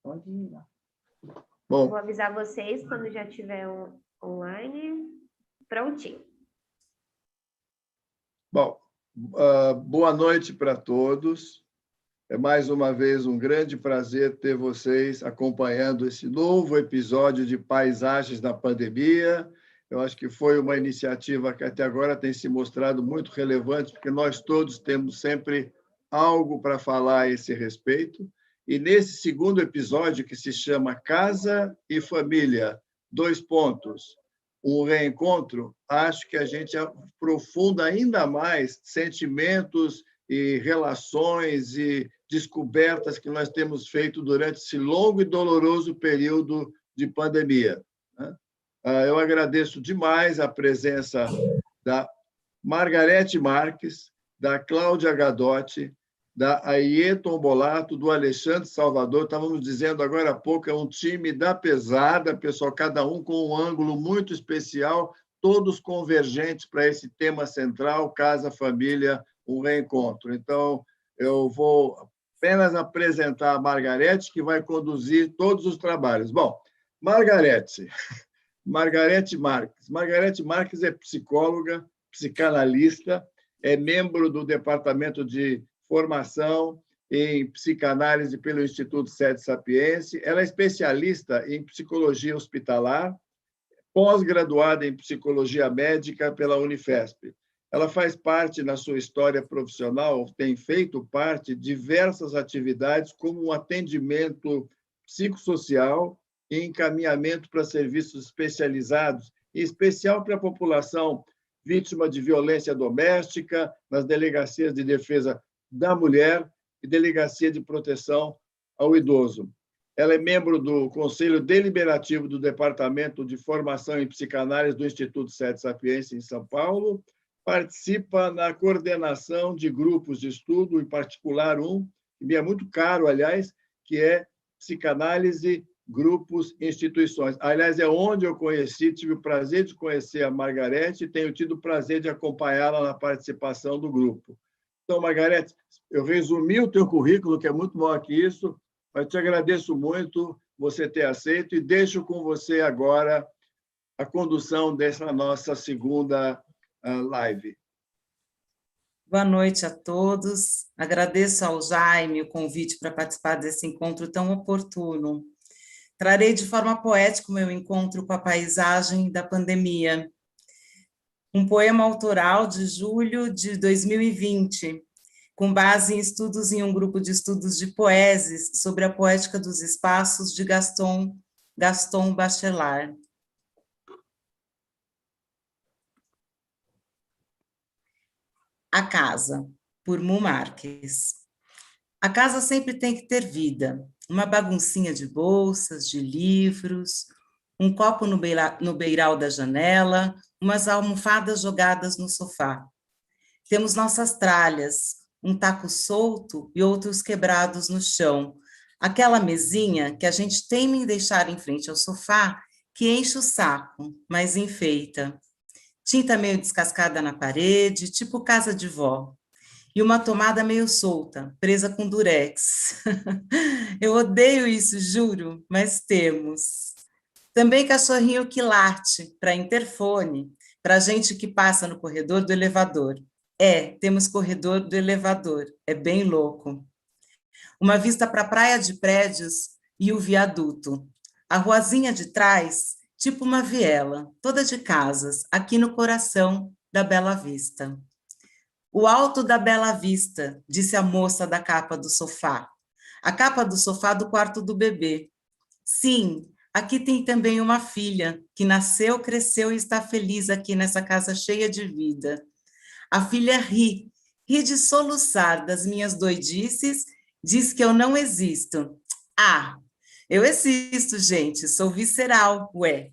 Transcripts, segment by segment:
Pode ir lá. Bom, Vou avisar vocês quando já tiver online. Prontinho. bom, boa noite para todos. É mais uma vez um grande prazer ter vocês acompanhando esse novo episódio de Paisagens na Pandemia. Eu acho que foi uma iniciativa que até agora tem se mostrado muito relevante, porque nós todos temos sempre algo para falar a esse respeito. E nesse segundo episódio, que se chama Casa e Família, um reencontro, acho que a gente aprofunda ainda mais sentimentos e relações e descobertas que nós temos feito durante esse longo e doloroso período de pandemia. Eu agradeço demais a presença da Margarete Marques, da Cláudia Gadotti, da Aieton Bolato, do Alexandre Salvador. Estávamos dizendo agora há pouco, é um time da pesada, pessoal, cada um com um ângulo muito especial, todos convergentes para esse tema central, casa, família, um reencontro. Então, eu vou apenas apresentar a Margarete, que vai conduzir todos os trabalhos. Bom, Margarete Marques. Margarete Marques é psicóloga, psicanalista, é membro do Departamento de Formação em Psicanálise pelo Instituto Sede Sapiense. Ela é especialista em psicologia hospitalar, pós-graduada em psicologia médica pela Unifesp. Ela faz parte, na sua história profissional, tem feito parte de diversas atividades, como um atendimento psicossocial e encaminhamento para serviços especializados, em especial para a população vítima de violência doméstica, nas delegacias de defesa da mulher e delegacia de proteção ao idoso. Ela é membro do Conselho Deliberativo do Departamento de Formação em Psicanálise do Instituto Sede Sapiense, em São Paulo, participa na coordenação de grupos de estudo, em particular um, que me é muito caro, aliás, que é Psicanálise, Grupos e Instituições. Aliás, é onde eu conheci, tive o prazer de conhecer a Margarete e tenho tido o prazer de acompanhá-la na participação do grupo. Então, Margarete, eu resumi o teu currículo, que é muito maior que isso, mas te agradeço muito você ter aceito e deixo com você agora a condução dessa nossa segunda live. Boa noite a todos. Agradeço ao Jaime o convite para participar desse encontro tão oportuno. Trarei de forma poética o meu encontro com a paisagem da pandemia. Um poema autoral de julho de 2020, com base em estudos em um grupo de estudos de poeses sobre a poética dos espaços de Gaston Bachelard. A casa, por Mu Marques. A casa sempre tem que ter vida, uma baguncinha de bolsas, de livros, um copo no beiral da janela, umas almofadas jogadas no sofá. Temos nossas tralhas, um taco solto e outros quebrados no chão. Aquela mesinha que a gente teima em deixar em frente ao sofá, que enche o saco, mas enfeita. Tinta meio descascada na parede, tipo casa de vó. E uma tomada meio solta, presa com durex. Eu odeio isso, juro, mas temos. Também cachorrinho que late para interfone, para gente que passa no corredor do elevador. Temos corredor do elevador, é bem louco. Uma vista para a praia de prédios e o viaduto. A ruazinha de trás, tipo uma viela, toda de casas, aqui no coração da Bela Vista. O alto da Bela Vista, disse a moça da capa do sofá. A capa do sofá do quarto do bebê. Sim, aqui tem também uma filha, que nasceu, cresceu e está feliz aqui nessa casa cheia de vida. A filha ri de soluçar das minhas doidices, diz que eu não existo. Ah, eu existo, gente, sou visceral, ué.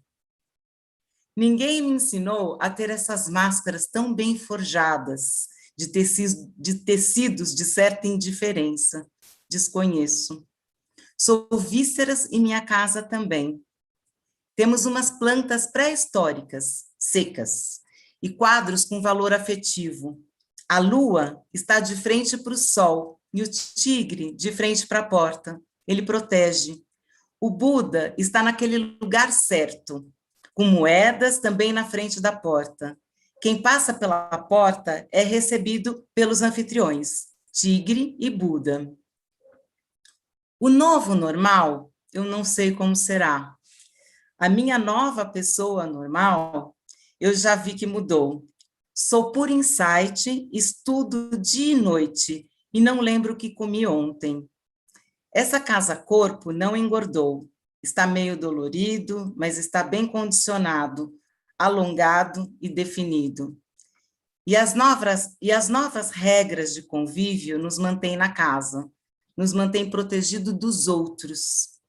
Ninguém me ensinou a ter essas máscaras tão bem forjadas, de tecidos de certa indiferença. Desconheço. Sou vísceras e minha casa também. Temos umas plantas pré-históricas, secas, e quadros com valor afetivo. A lua está de frente para o sol e o tigre de frente para a porta. Ele protege. O Buda está naquele lugar certo, com moedas também na frente da porta. Quem passa pela porta é recebido pelos anfitriões, Tigre e Buda. O novo normal, eu não sei como será. A minha nova pessoa normal, eu já vi que mudou. Sou por insight, estudo dia e noite, e não lembro o que comi ontem. Essa casa-corpo não engordou. Está meio dolorido, mas está bem condicionado, alongado e definido. E as novas regras de convívio nos mantêm na casa, nos mantêm protegidos dos outros.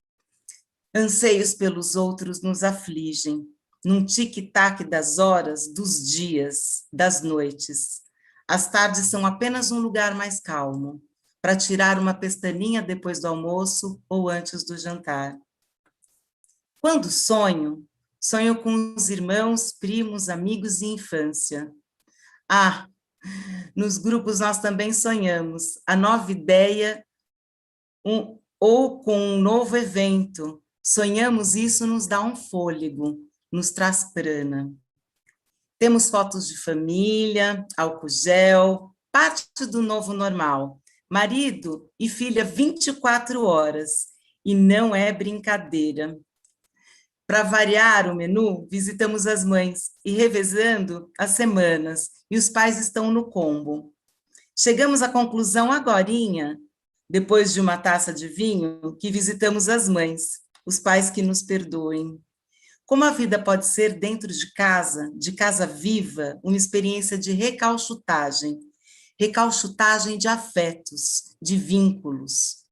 Anseios pelos outros nos afligem, num tic-tac das horas, dos dias, das noites. As tardes são apenas um lugar mais calmo, para tirar uma pestaninha depois do almoço ou antes do jantar. Quando sonho, sonho com os irmãos, primos, amigos e infância. Ah, nos grupos nós também sonhamos a nova ideia ou com um novo evento. Sonhamos, isso nos dá um fôlego, nos traz prana. Temos fotos de família, álcool gel, parte do novo normal. Marido e filha 24 horas, e não é brincadeira. Para variar o menu, visitamos as mães e revezando as semanas, e os pais estão no combo. Chegamos à conclusão agorinha, depois de uma taça de vinho, que visitamos as mães, os pais que nos perdoem. Como a vida pode ser dentro de casa viva, uma experiência de recalchutagem de afetos, de vínculos.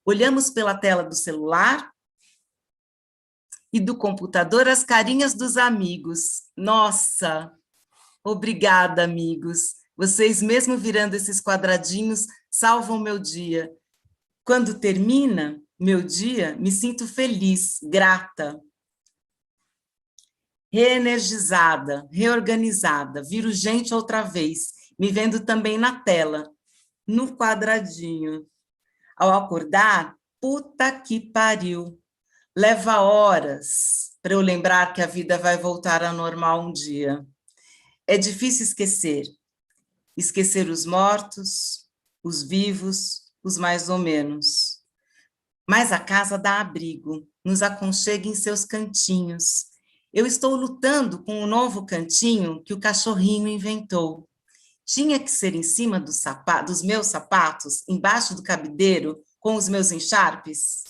Olhamos pela tela do celular e do computador as carinhas dos amigos. Nossa, obrigada, amigos. Vocês, mesmo virando esses quadradinhos, salvam meu dia. Quando termina meu dia, me sinto feliz, grata, reenergizada, reorganizada, viro gente outra vez, me vendo também na tela, no quadradinho. Ao acordar, puta que pariu, leva horas para eu lembrar que a vida vai voltar ao normal um dia. É difícil esquecer os mortos, os vivos, os mais ou menos. Mas a casa dá abrigo, nos aconchega em seus cantinhos. Eu estou lutando com o novo cantinho que o cachorrinho inventou. Tinha que ser em cima dos meus sapatos, embaixo do cabideiro, com os meus encharpes?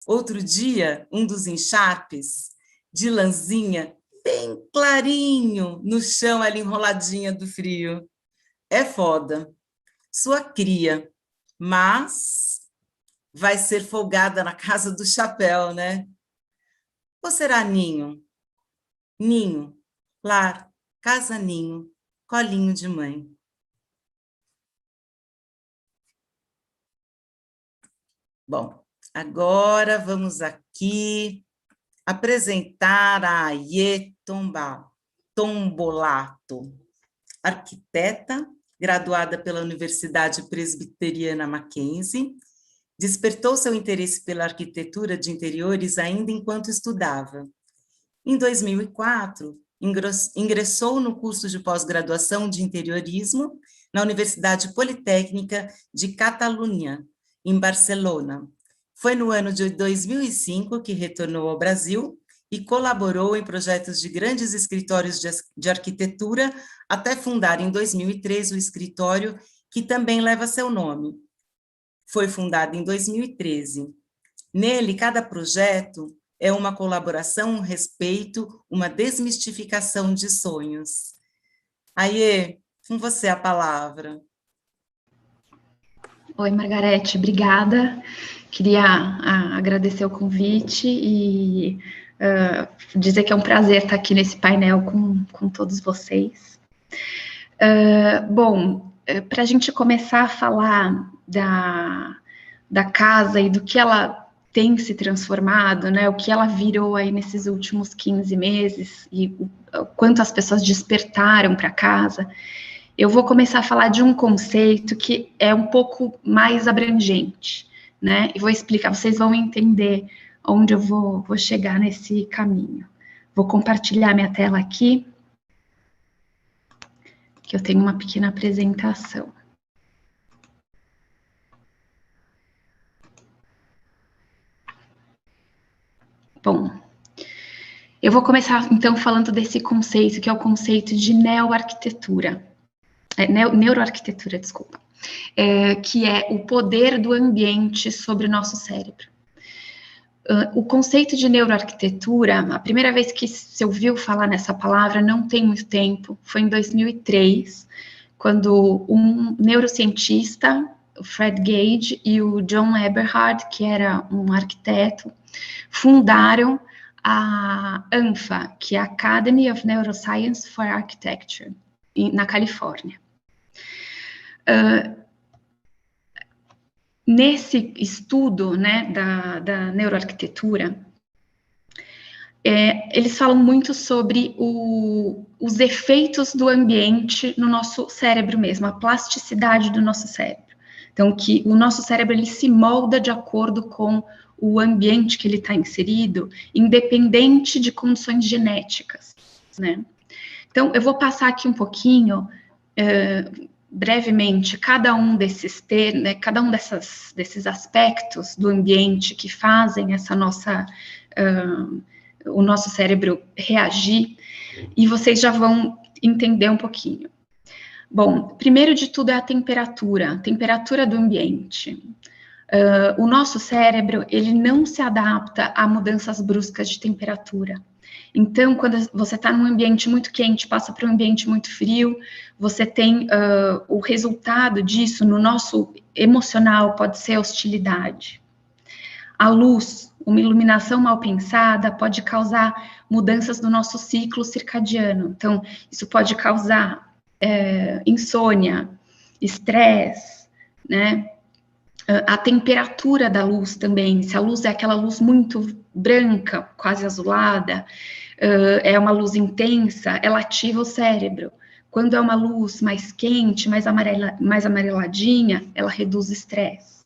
Outro dia, um dos encharpes, de lãzinha, bem clarinho, no chão, ela enroladinha do frio. É foda. Sua cria, mas vai ser folgada na casa do chapéu, né? Ou será ninho? Ninho, lar, casa-ninho, colinho de mãe. Bom, agora vamos aqui apresentar a Aie Tombolato, arquiteta, graduada pela Universidade Presbiteriana Mackenzie, despertou seu interesse pela arquitetura de interiores ainda enquanto estudava. Em 2004, ingressou no curso de pós-graduação de interiorismo na Universidade Politécnica de Catalunha, em Barcelona. Foi no ano de 2005 que retornou ao Brasil e colaborou em projetos de grandes escritórios de arquitetura, até fundar em 2003 o escritório que também leva seu nome. Foi fundado em 2013. Nele, cada projeto é uma colaboração, um respeito, uma desmistificação de sonhos. Aie, com você a palavra. Oi, Margarete, obrigada. Queria agradecer o convite e dizer que é um prazer estar aqui nesse painel com todos vocês. Bom, para a gente começar a falar da casa e do que ela tem se transformado, né, o que ela virou aí nesses últimos 15 meses e o quanto as pessoas despertaram para a casa, eu vou começar a falar de um conceito que é um pouco mais abrangente, né? E vou explicar, vocês vão entender onde eu vou chegar nesse caminho. Vou compartilhar minha tela aqui, que eu tenho uma pequena apresentação. Bom, eu vou começar, então, falando desse conceito, que é o conceito de neuroarquitetura, desculpa, que é o poder do ambiente sobre o nosso cérebro. O conceito de neuroarquitetura, a primeira vez que se ouviu falar nessa palavra, não tem muito tempo, foi em 2003, quando um neurocientista, o Fred Gage, e o John Eberhard, que era um arquiteto, fundaram a ANFA, que é a Academy of Neuroscience for Architecture, na Califórnia. Nesse estudo, né, da neuroarquitetura, eles falam muito sobre os efeitos do ambiente no nosso cérebro mesmo, a plasticidade do nosso cérebro. Então, que o nosso cérebro, ele se molda de acordo com o ambiente que ele está inserido, independente de condições genéticas, né? Então, eu vou passar aqui um pouquinho, brevemente, cada um desses desses aspectos do ambiente que fazem essa o nosso cérebro reagir, e vocês já vão entender um pouquinho. Bom, primeiro de tudo é a temperatura do ambiente. O nosso cérebro, ele não se adapta a mudanças bruscas de temperatura. Então, quando você está num ambiente muito quente, passa para um ambiente muito frio, você tem o resultado disso no nosso emocional, pode ser hostilidade. A luz, uma iluminação mal pensada, pode causar mudanças no nosso ciclo circadiano. Então, isso pode causar insônia, estresse, né? A temperatura da luz também, se a luz é aquela luz muito branca, quase azulada, é uma luz intensa, ela ativa o cérebro. Quando é uma luz mais quente, mais amareladinha, ela reduz o estresse.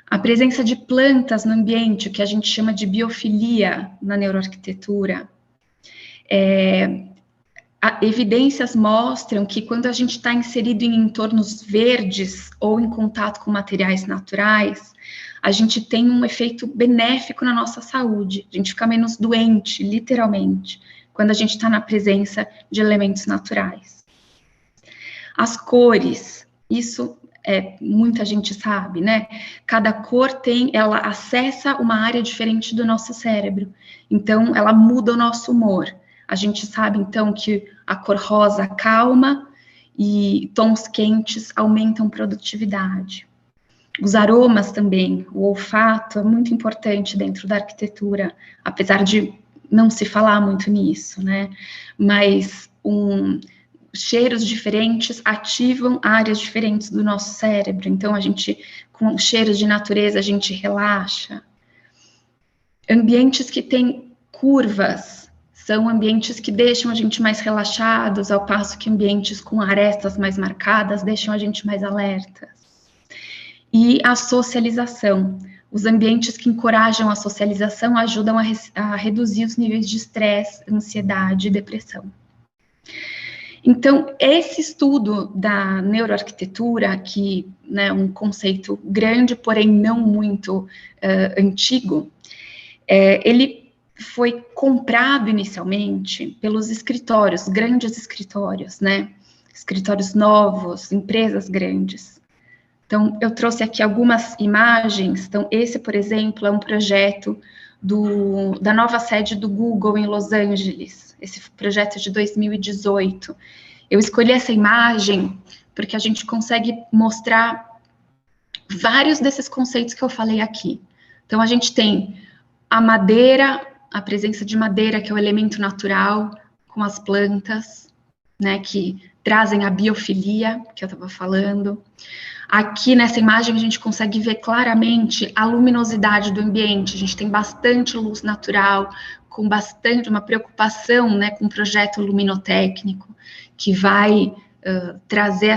A presença de plantas no ambiente, o que a gente chama de biofilia na neuroarquitetura. Evidências mostram que quando a gente está inserido em entornos verdes ou em contato com materiais naturais, a gente tem um efeito benéfico na nossa saúde, a gente fica menos doente, literalmente, quando a gente está na presença de elementos naturais. As cores, isso muita gente sabe, né? Cada cor ela acessa uma área diferente do nosso cérebro, então ela muda o nosso humor. A gente sabe, então, que a cor rosa acalma e tons quentes aumentam produtividade. Os aromas também, o olfato é muito importante dentro da arquitetura, apesar de não se falar muito nisso, né? Mas cheiros diferentes ativam áreas diferentes do nosso cérebro, então com cheiros de natureza, a gente relaxa. Ambientes que têm curvas, são ambientes que deixam a gente mais relaxados, ao passo que ambientes com arestas mais marcadas deixam a gente mais alertas. E a socialização. Os ambientes que encorajam a socialização ajudam a reduzir os níveis de estresse, ansiedade e depressão. Então, esse estudo da neuroarquitetura, que é um conceito grande, porém não muito antigo, ele foi comprado inicialmente pelos escritórios, grandes escritórios, né? Escritórios novos, empresas grandes. Então, eu trouxe aqui algumas imagens. Então, esse, por exemplo, é um projeto da nova sede do Google em Los Angeles. Esse projeto é de 2018. Eu escolhi essa imagem porque a gente consegue mostrar vários desses conceitos que eu falei aqui. Então, a gente tem a madeira, a presença de madeira, que é o elemento natural, com as plantas, né, que trazem a biofilia, que eu estava falando. Aqui nessa imagem a gente consegue ver claramente a luminosidade do ambiente, a gente tem bastante luz natural, com bastante uma preocupação, né, com o projeto luminotécnico, que vai trazer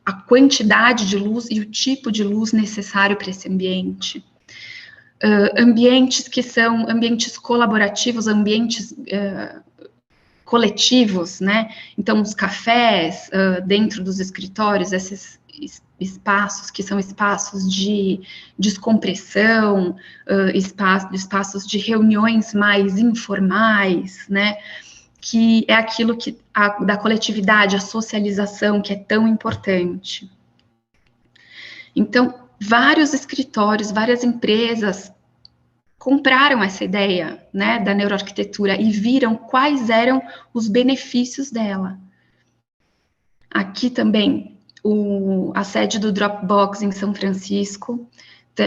a quantidade de luz e o tipo de luz necessário para esse ambiente. Ambientes que são ambientes colaborativos, ambientes coletivos, né? Então, os cafés dentro dos escritórios, esses espaços que são espaços de descompressão, espaços de reuniões mais informais, né? Que é aquilo que da coletividade, a socialização, que é tão importante. Então, vários escritórios, várias empresas compraram essa ideia, né, da neuroarquitetura e viram quais eram os benefícios dela. Aqui também, a sede do Dropbox em São Francisco,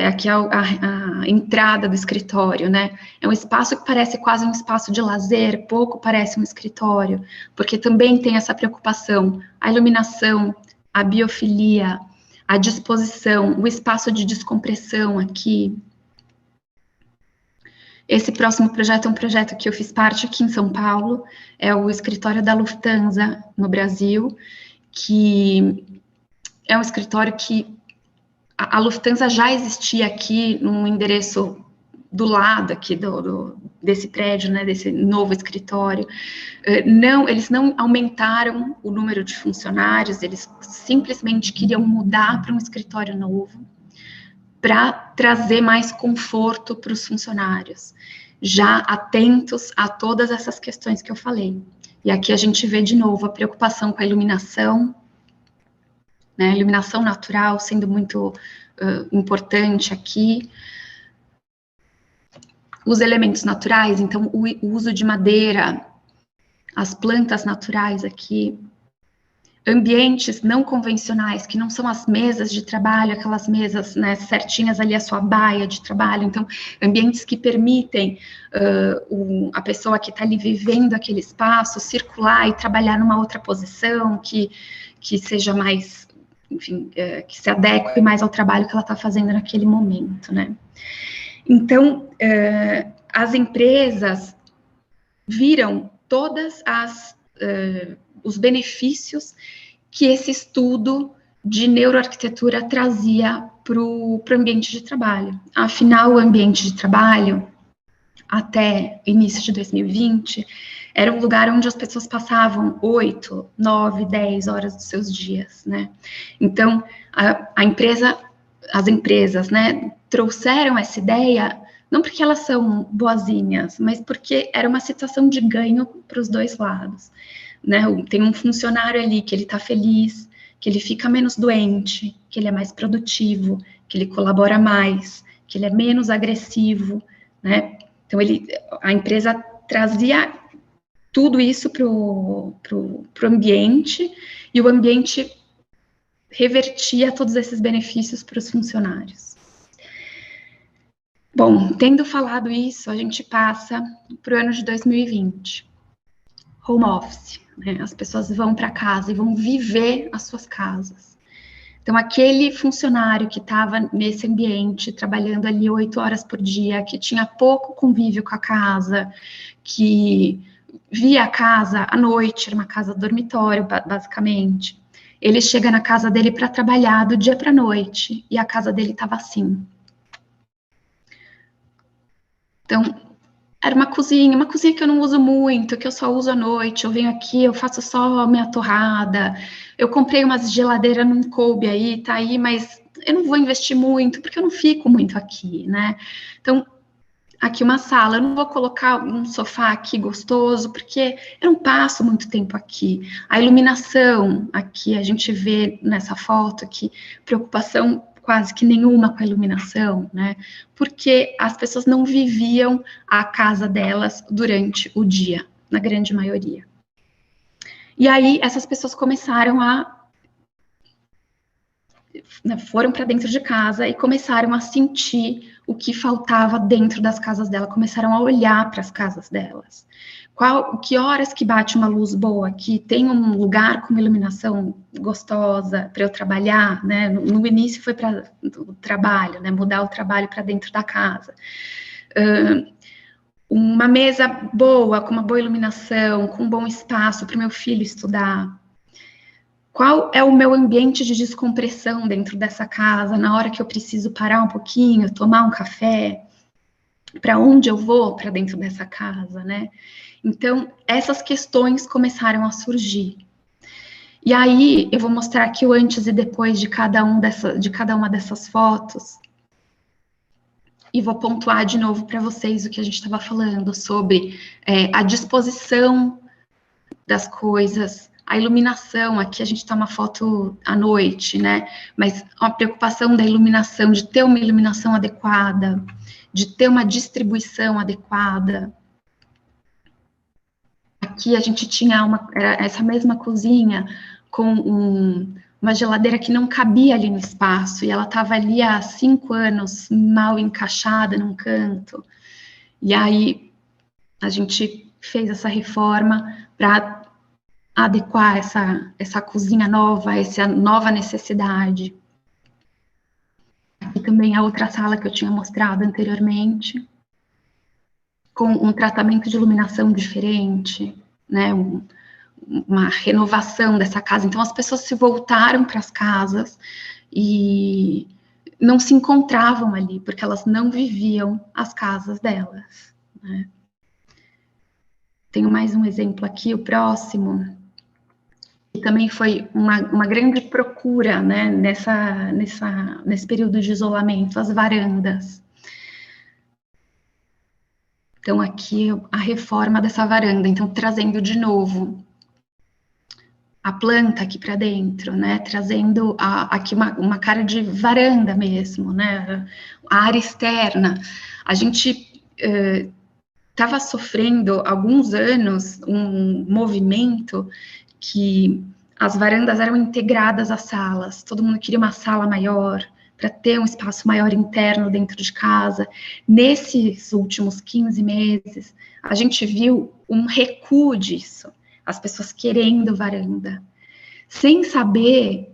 aqui é a entrada do escritório, né, é um espaço que parece quase um espaço de lazer, pouco parece um escritório, porque também tem essa preocupação, a iluminação, a biofilia, a disposição, o espaço de descompressão aqui. Esse próximo projeto é um projeto que eu fiz parte aqui em São Paulo, é o escritório da Lufthansa no Brasil, que é um escritório que a Lufthansa já existia aqui num endereço do lado aqui desse prédio, né, desse novo escritório. Eles não aumentaram o número de funcionários, eles simplesmente queriam mudar para um escritório novo, para trazer mais conforto para os funcionários, já atentos a todas essas questões que eu falei. E aqui a gente vê de novo a preocupação com a iluminação, né, a iluminação natural sendo muito importante aqui. Os elementos naturais, então o uso de madeira, as plantas naturais aqui, ambientes não convencionais, que não são as mesas de trabalho, aquelas mesas, né, certinhas ali, a sua baia de trabalho, então, ambientes que permitem a pessoa que está ali vivendo aquele espaço circular e trabalhar numa outra posição, que seja mais, enfim, que se adeque mais ao trabalho que ela está fazendo naquele momento, né. Então, as empresas viram todas os benefícios que esse estudo de neuroarquitetura trazia para o ambiente de trabalho. Afinal, o ambiente de trabalho, até início de 2020, era um lugar onde as pessoas passavam 8, 9, 10 horas dos seus dias, né? Então, as empresas, né, trouxeram essa ideia, não porque elas são boazinhas, mas porque era uma situação de ganho para os dois lados, né? Tem um funcionário ali que ele está feliz, que ele fica menos doente, que ele é mais produtivo, que ele colabora mais, que ele é menos agressivo, né? Então, a empresa trazia tudo isso pro ambiente, e o ambiente revertia todos esses benefícios para os funcionários. Bom, tendo falado isso, a gente passa para o ano de 2020. Home office, né? As pessoas vão para casa e vão viver as suas casas. Então, aquele funcionário que estava nesse ambiente, trabalhando ali 8 horas por dia, que tinha pouco convívio com a casa, que via a casa à noite, era uma casa dormitório, basicamente. Ele chega na casa dele para trabalhar do dia para a noite, e a casa dele estava assim. Então, era uma cozinha que eu não uso muito, que eu só uso à noite, eu venho aqui, eu faço só a minha torrada, eu comprei uma geladeira, não coube aí, tá aí, mas eu não vou investir muito, porque eu não fico muito aqui, né? Então, aqui uma sala, eu não vou colocar um sofá aqui gostoso, porque eu não passo muito tempo aqui. A iluminação, aqui a gente vê nessa foto aqui, preocupação quase que nenhuma com a iluminação, né? Porque as pessoas não viviam a casa delas durante o dia, na grande maioria. E aí, essas pessoas começaram foram para dentro de casa e começaram a sentir o que faltava dentro das casas dela, começaram a olhar para as casas delas. Que horas que bate uma luz boa, que tem um lugar com uma iluminação gostosa para eu trabalhar, né? No início foi para o trabalho, né? Mudar o trabalho para dentro da casa. Uma mesa boa, com uma boa iluminação, com um bom espaço para o meu filho estudar. qual é o meu ambiente de descompressão dentro dessa casa, na hora que eu preciso parar um pouquinho, tomar um café, para onde eu vou para dentro dessa casa, né? Então, essas questões começaram a surgir. E aí, eu vou mostrar aqui o antes e depois de cada uma dessas fotos, e vou pontuar de novo para vocês o que a gente estava falando sobre a disposição das coisas, a iluminação. Aqui a gente está uma foto à noite, né? Mas a preocupação da iluminação, de ter uma iluminação adequada, de ter uma distribuição adequada. Aqui a gente tinha essa mesma cozinha com uma geladeira que não cabia ali no espaço, e ela estava ali há 5 anos, mal encaixada num canto. E aí a gente fez essa reforma para adequar essa cozinha nova, essa nova necessidade. Aqui também a outra sala que eu tinha mostrado anteriormente, com um tratamento de iluminação diferente, né, uma renovação dessa casa. Então, as pessoas se voltaram para as casas e não se encontravam ali, porque elas não viviam as casas delas, né. Tenho mais um exemplo aqui, o próximo, que também foi uma grande procura, né, nesse período de isolamento, as varandas. Então, aqui a reforma dessa varanda, então trazendo de novo a planta aqui para dentro, né, trazendo aqui uma cara de varanda mesmo, né, a área externa. A gente estava sofrendo há alguns anos um movimento que as varandas eram integradas às salas, todo mundo queria uma sala maior, para ter um espaço maior interno dentro de casa. Nesses últimos 15 meses, a gente viu um recuo disso, as pessoas querendo varanda, sem saber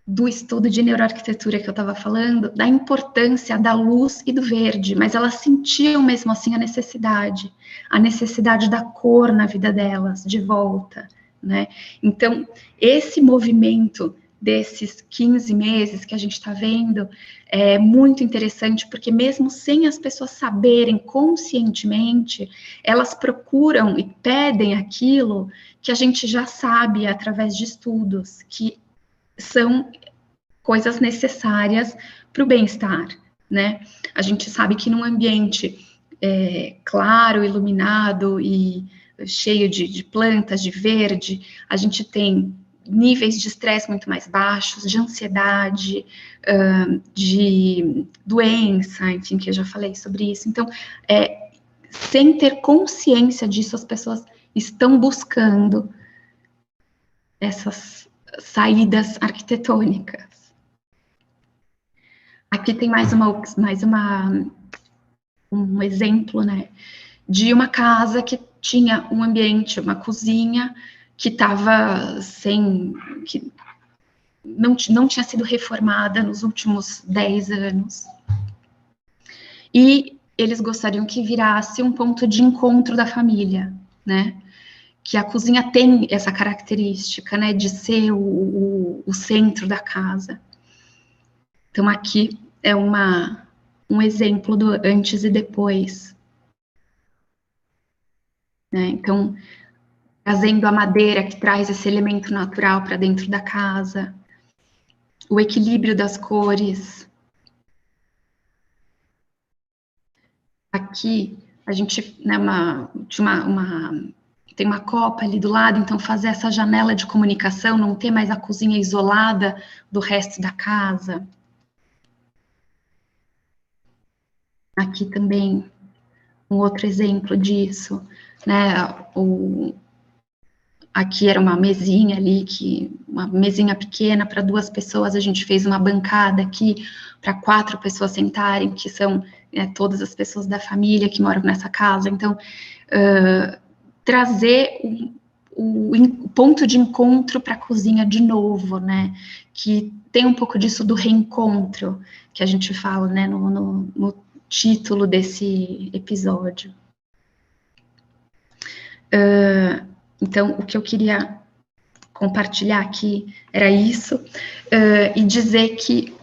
do estudo de neuroarquitetura que eu estava falando, da importância da luz e do verde, mas elas sentiam mesmo assim a necessidade da cor na vida delas, de volta, né? Então, esse movimento desses 15 meses que a gente está vendo é muito interessante, porque mesmo sem as pessoas saberem conscientemente, elas procuram e pedem aquilo que a gente já sabe através de estudos, que são coisas necessárias para o bem-estar, né? A gente sabe que num ambiente claro, iluminado e cheio de plantas, de verde, a gente tem níveis de estresse muito mais baixos, de ansiedade, de doença, enfim, que eu já falei sobre isso. Então, sem ter consciência disso, as pessoas estão buscando essas saídas arquitetônicas. Aqui tem um exemplo, né, de uma casa que tinha um ambiente, uma cozinha que estava que não tinha sido reformada nos últimos 10 anos. E eles gostariam que virasse um ponto de encontro da família, né? Que a cozinha tem essa característica, né, de ser o centro da casa. Então, aqui é um exemplo do antes e depois, né? Então, trazendo a madeira que traz esse elemento natural para dentro da casa, o equilíbrio das cores. Aqui, a gente, né, tem uma copa ali do lado, então fazer essa janela de comunicação, não ter mais a cozinha isolada do resto da casa. Aqui também, um outro exemplo disso, né, aqui era uma mesinha ali, uma mesinha pequena para 2 pessoas, a gente fez uma bancada aqui para 4 pessoas sentarem, que são todas as pessoas da família que moram nessa casa. Então, trazer o ponto de encontro para a cozinha de novo, né, que tem um pouco disso do reencontro, que a gente fala, né, no título desse episódio. Então, o que eu queria compartilhar aqui era isso, e dizer que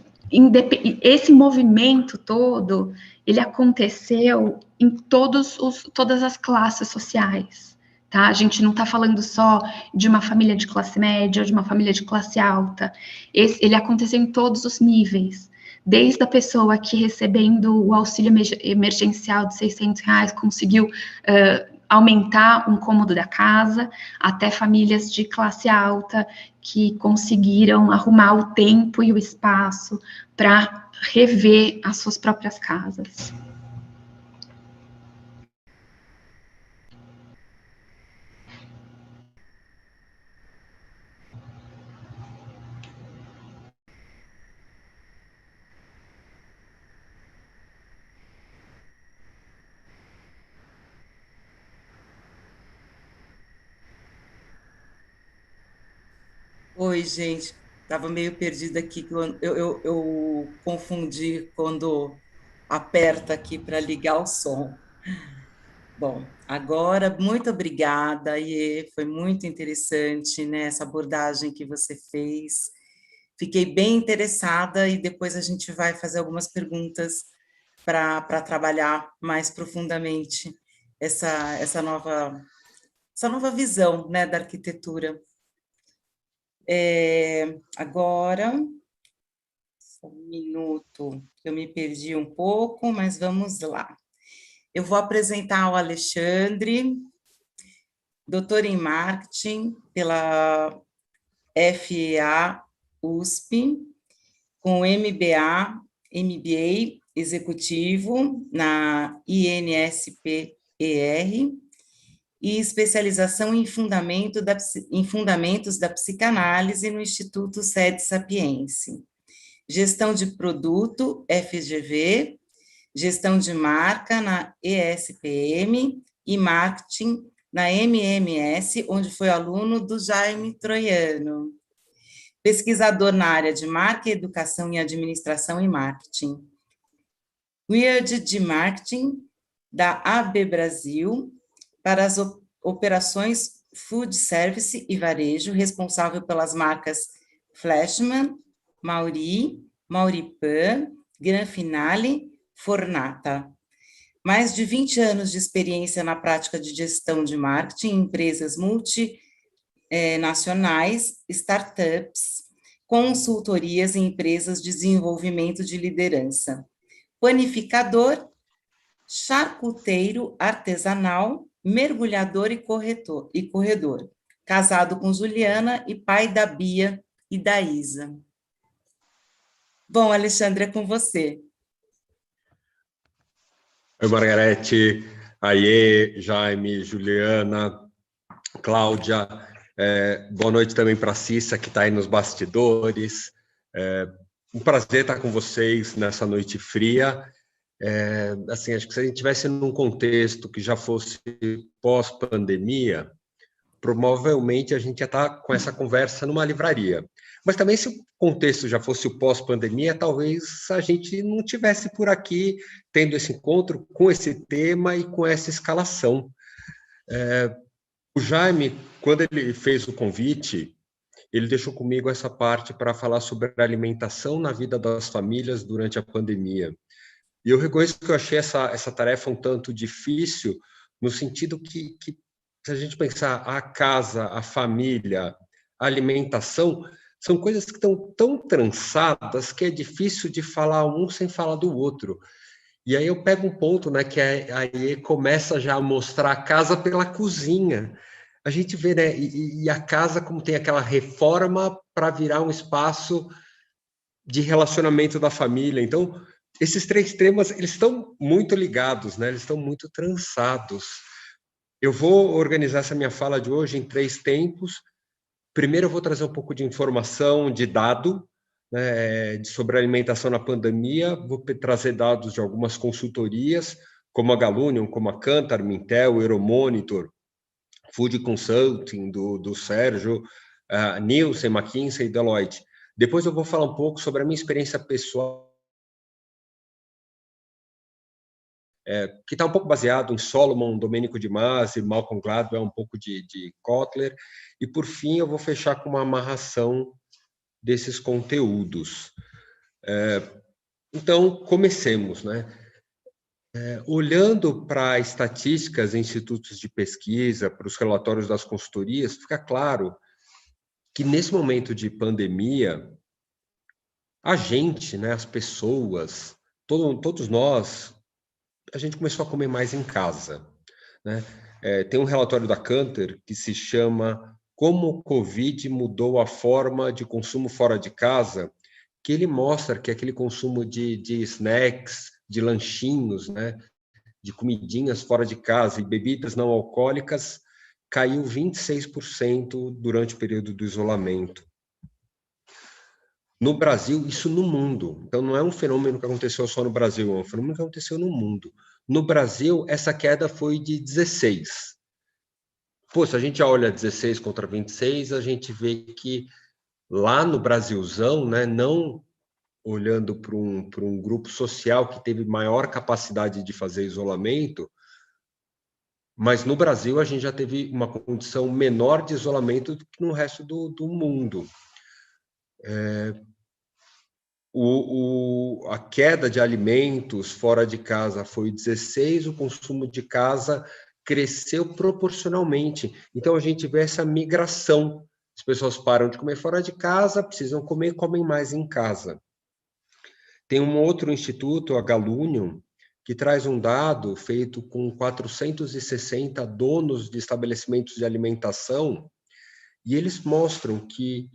esse movimento todo, ele aconteceu em todas as classes sociais, tá? A gente não está falando só de uma família de classe média ou de uma família de classe alta, ele aconteceu em todos os níveis, desde a pessoa que recebendo o auxílio emergencial de R$600 conseguiu aumentar um cômodo da casa, até famílias de classe alta que conseguiram arrumar o tempo e o espaço para rever as suas próprias casas. Oi, gente, estava meio perdida aqui, que eu confundi quando aperta aqui para ligar o som. Bom, agora, muito obrigada, Iê, foi muito interessante, né, essa abordagem que você fez. Fiquei bem interessada e depois a gente vai fazer algumas perguntas para trabalhar mais profundamente essa nova visão, né, da arquitetura. Agora, só um minuto, eu me perdi um pouco, mas vamos lá. Eu vou apresentar o Alexandre, doutor em marketing pela FEA USP, com MBA executivo na INSPER e especialização em fundamentos da psicanálise no Instituto Sede Sapiense. Gestão de produto, FGV, gestão de marca na ESPM e marketing na MMS, onde foi aluno do Jaime Troiano. Pesquisador na área de marca, educação e administração e marketing. Weird de marketing da AB Brasil, para as operações food service e varejo, responsável pelas marcas Flashman, Mauripan, Gran Finale, Fornata. Mais de 20 anos de experiência na prática de gestão de marketing em empresas multinacionais, startups, consultorias em empresas de desenvolvimento de liderança. Panificador, charcuteiro artesanal, mergulhador e corredor. Casado com Juliana e pai da Bia e da Isa. Bom, Alexandre, é com você. Oi, Margarete, Aie, Jaime, Juliana, Cláudia. Boa noite também para a Cissa, que está aí nos bastidores. Um prazer estar com vocês nessa noite fria. Assim, acho que se a gente estivesse num contexto que já fosse pós-pandemia, provavelmente a gente ia estar com essa conversa numa livraria. Mas também, se o contexto já fosse o pós-pandemia, talvez a gente não tivesse por aqui tendo esse encontro com esse tema e com essa escalação. O Jaime, quando ele fez o convite, ele deixou comigo essa parte para falar sobre a alimentação na vida das famílias durante a pandemia. E eu reconheço que eu achei essa tarefa um tanto difícil, no sentido que se a gente pensar a casa, a família, a alimentação, são coisas que estão tão trançadas que é difícil de falar um sem falar do outro. E aí eu pego um ponto, né, que aí começa já a mostrar a casa pela cozinha. A gente vê, né, e a casa como tem aquela reforma para virar um espaço de relacionamento da família. Então, esses três temas, eles estão muito ligados, né? Eles estão muito trançados. Eu vou organizar essa minha fala de hoje em 3 tempos. Primeiro, eu vou trazer um pouco de informação, de dado, né, sobre a alimentação na pandemia. Vou trazer dados de algumas consultorias, como a Galunion, como a Kantar, Mintel, Euromonitor, Food Consulting, do Sérgio, Nielsen, McKinsey e Deloitte. Depois eu vou falar um pouco sobre a minha experiência pessoal que está um pouco baseado em Solomon, Domenico de Masi, Malcolm Gladwell, um pouco de Kotler. E, por fim, eu vou fechar com uma amarração desses conteúdos. Então, comecemos, né? Olhando para estatísticas, institutos de pesquisa, para os relatórios das consultorias, fica claro que nesse momento de pandemia, a gente, né, as pessoas, todos nós, a gente começou a comer mais em casa, né? Tem um relatório da Kantar que se chama Como o Covid mudou a forma de consumo fora de casa, que ele mostra que aquele consumo de snacks, de lanchinhos, né, de comidinhas fora de casa e bebidas não alcoólicas caiu 26% durante o período do isolamento. No Brasil, isso no mundo. Então, não é um fenômeno que aconteceu só no Brasil, é um fenômeno que aconteceu no mundo. No Brasil, essa queda foi de 16. Pô, se a gente olha 16 contra 26, a gente vê que lá no Brasilzão, né, não olhando para um grupo social que teve maior capacidade de fazer isolamento, mas no Brasil a gente já teve uma condição menor de isolamento do que no resto do mundo. A queda de alimentos fora de casa foi 16, o consumo de casa cresceu proporcionalmente. Então a gente vê essa migração. As pessoas param de comer fora de casa, precisam comer, comem mais em casa. Tem um outro instituto, a Galunion, que traz um dado feito com 460 donos de estabelecimentos de alimentação, e eles mostram que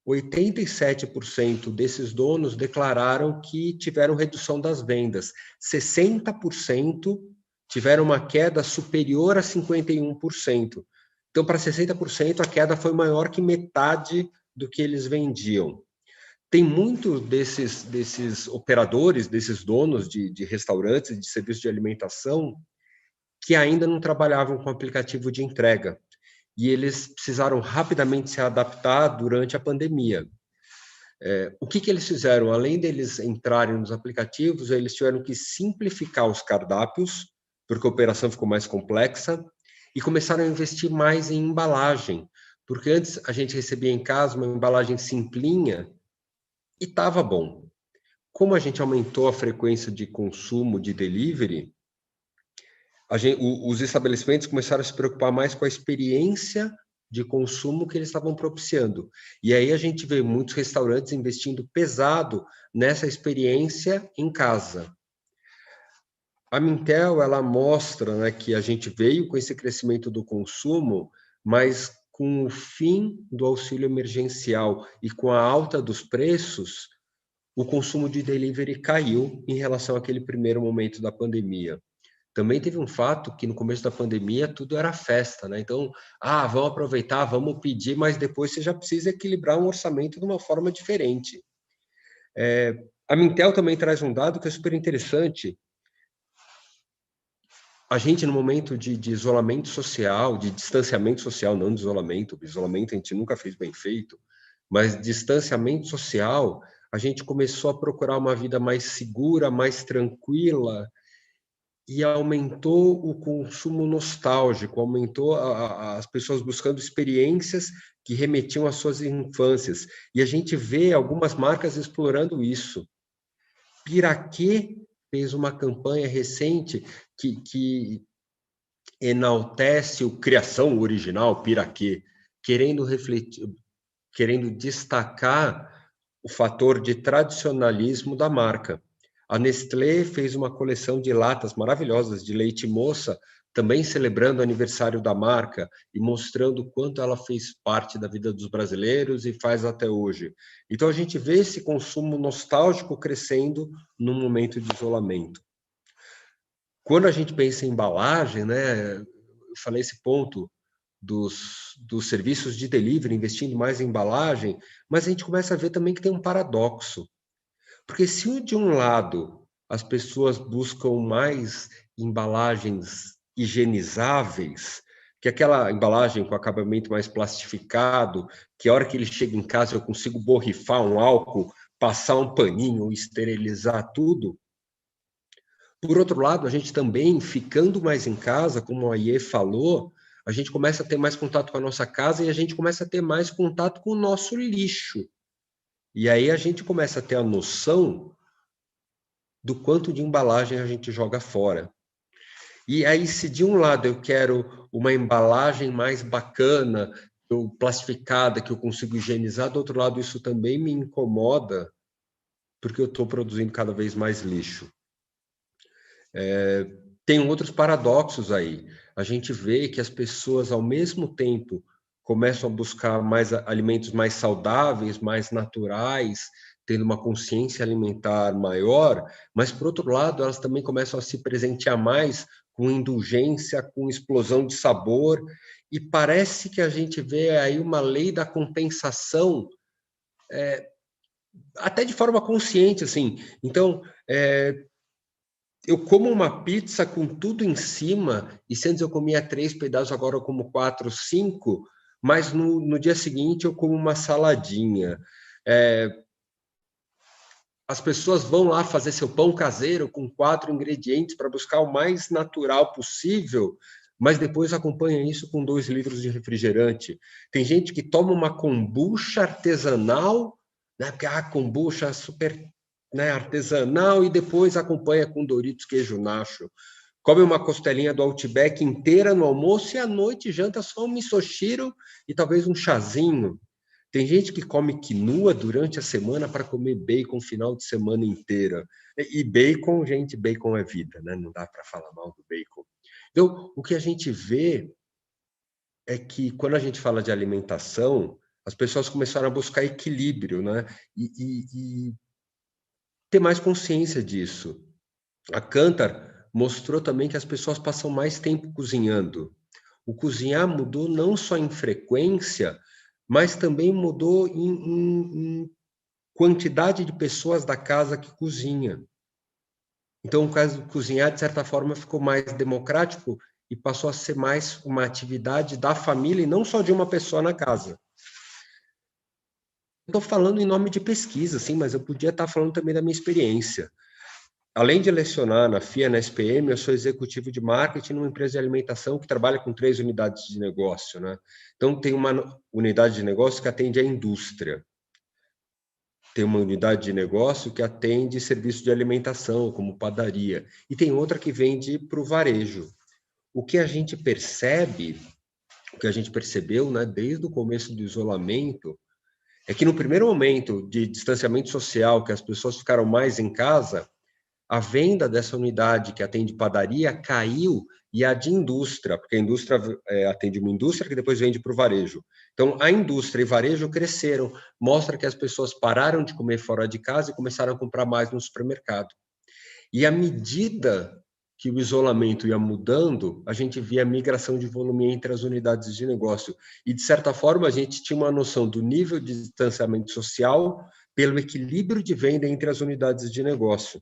87% desses donos declararam que tiveram redução das vendas, 60% tiveram uma queda superior a 51%. Então, para 60%, a queda foi maior que metade do que eles vendiam. Tem muitos desses operadores, desses donos de restaurantes, de serviços de alimentação, que ainda não trabalhavam com aplicativo de entrega. E eles precisaram rapidamente se adaptar durante a pandemia. O que eles fizeram? Além deles entrarem nos aplicativos, eles tiveram que simplificar os cardápios, porque a operação ficou mais complexa, e começaram a investir mais em embalagem, porque antes a gente recebia em casa uma embalagem simplinha, e estava bom. Como a gente aumentou a frequência de consumo de delivery, os estabelecimentos começaram a se preocupar mais com a experiência de consumo que eles estavam propiciando. E aí a gente vê muitos restaurantes investindo pesado nessa experiência em casa. A Mintel, ela mostra, né, que a gente veio com esse crescimento do consumo, mas com o fim do auxílio emergencial e com a alta dos preços, o consumo de delivery caiu em relação àquele primeiro momento da pandemia. Também teve um fato que no começo da pandemia tudo era festa, né? Então, vamos aproveitar, vamos pedir, mas depois você já precisa equilibrar um orçamento de uma forma diferente. A Mintel também traz um dado que é super interessante. A gente, no momento de isolamento social, de distanciamento social, não de isolamento a gente nunca fez bem feito, mas distanciamento social, a gente começou a procurar uma vida mais segura, mais tranquila, e aumentou o consumo nostálgico, aumentou as pessoas buscando experiências que remetiam às suas infâncias. E a gente vê algumas marcas explorando isso. Piraquê fez uma campanha recente que enaltece o criação original Piraquê, querendo destacar o fator de tradicionalismo da marca. A Nestlé fez uma coleção de latas maravilhosas de leite moça, também celebrando o aniversário da marca e mostrando o quanto ela fez parte da vida dos brasileiros e faz até hoje. Então, a gente vê esse consumo nostálgico crescendo num momento de isolamento. Quando a gente pensa em embalagem, né, eu falei esse ponto dos serviços de delivery, investindo mais em embalagem, mas a gente começa a ver também que tem um paradoxo. Porque se de um lado as pessoas buscam mais embalagens higienizáveis, que é aquela embalagem com acabamento mais plastificado, que a hora que ele chega em casa eu consigo borrifar um álcool, passar um paninho, esterilizar tudo, Por outro lado, a gente também, ficando mais em casa, como a Iê falou, a gente começa a ter mais contato com a nossa casa e a gente começa a ter mais contato com o nosso lixo. E aí a gente começa a ter a noção do quanto de embalagem a gente joga fora. E aí, se de um lado eu quero uma embalagem mais bacana, plastificada, que eu consigo higienizar, do outro lado isso também me incomoda, porque eu estou produzindo cada vez mais lixo. Tem outros paradoxos aí. A gente vê que as pessoas, ao mesmo tempo, começam a buscar mais alimentos mais saudáveis, mais naturais, tendo uma consciência alimentar maior, mas, por outro lado, elas também começam a se presentear mais com indulgência, com explosão de sabor, e parece que a gente vê aí uma lei da compensação, até de forma consciente, assim. Então, eu como uma pizza com tudo em cima, e se antes eu comia 3 pedaços, agora eu como 4, 5, mas no dia seguinte eu como uma saladinha. As pessoas vão lá fazer seu pão caseiro com 4 ingredientes para buscar o mais natural possível, mas depois acompanha isso com 2 litros de refrigerante. Tem gente que toma uma kombucha artesanal, né, porque a kombucha é super, né, artesanal, e depois acompanha com Doritos queijo nacho. Come uma costelinha do Outback inteira no almoço e à noite janta só um misoshiro e talvez um chazinho. Tem gente que come quinua durante a semana para comer bacon o final de semana inteira. E bacon, gente, bacon é vida, né? Não dá para falar mal do bacon. Então, o que a gente vê é que quando a gente fala de alimentação, as pessoas começaram a buscar equilíbrio, né? E ter mais consciência disso. A Kantar mostrou também que as pessoas passam mais tempo cozinhando. O cozinhar mudou não só em frequência, mas também mudou em quantidade de pessoas da casa que cozinha. Então, o caso de cozinhar, de certa forma, ficou mais democrático e passou a ser mais uma atividade da família e não só de uma pessoa na casa. Estou falando em nome de pesquisa, sim, mas eu podia estar falando também da minha experiência. Além de lecionar na FIA, na SPM, eu sou executivo de marketing numa empresa de alimentação que trabalha com 3 unidades de negócio, né? Então, tem uma unidade de negócio que atende à indústria. Tem uma unidade de negócio que atende serviço de alimentação, como padaria. E tem outra que vende para o varejo. O que a gente percebe, o que a gente percebeu, né, desde o começo do isolamento, é que no primeiro momento de distanciamento social, que as pessoas ficaram mais em casa, a venda dessa unidade que atende padaria caiu, e a de indústria, porque a indústria atende uma indústria que depois vende para o varejo. Então, a indústria e varejo cresceram, mostra que as pessoas pararam de comer fora de casa e começaram a comprar mais no supermercado. E à medida que o isolamento ia mudando, a gente via a migração de volume entre as unidades de negócio. E, de certa forma, a gente tinha uma noção do nível de distanciamento social pelo equilíbrio de venda entre as unidades de negócio.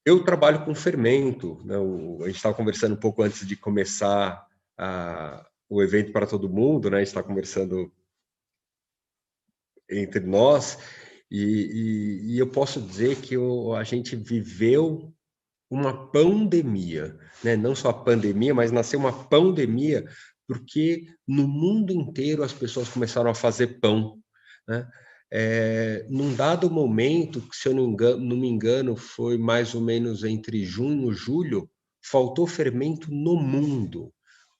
Eu trabalho com fermento, né? A gente estava conversando um pouco antes de começar o evento para todo mundo, né? A gente está conversando entre nós, e eu posso dizer que a gente viveu uma pandemia, né? Não só a pandemia, mas nasceu uma pandemia, porque no mundo inteiro as pessoas começaram a fazer pão, né? Num dado momento, se eu não me engano, foi mais ou menos entre junho e julho, faltou fermento no mundo,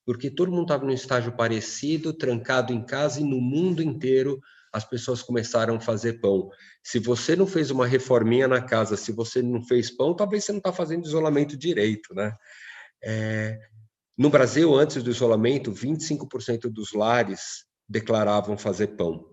porque todo mundo estava num estágio parecido, trancado em casa, e no mundo inteiro as pessoas começaram a fazer pão. Se você não fez uma reforminha na casa, se você não fez pão, talvez você não está fazendo isolamento direito, né? No Brasil, antes do isolamento, 25% dos lares declaravam fazer pão.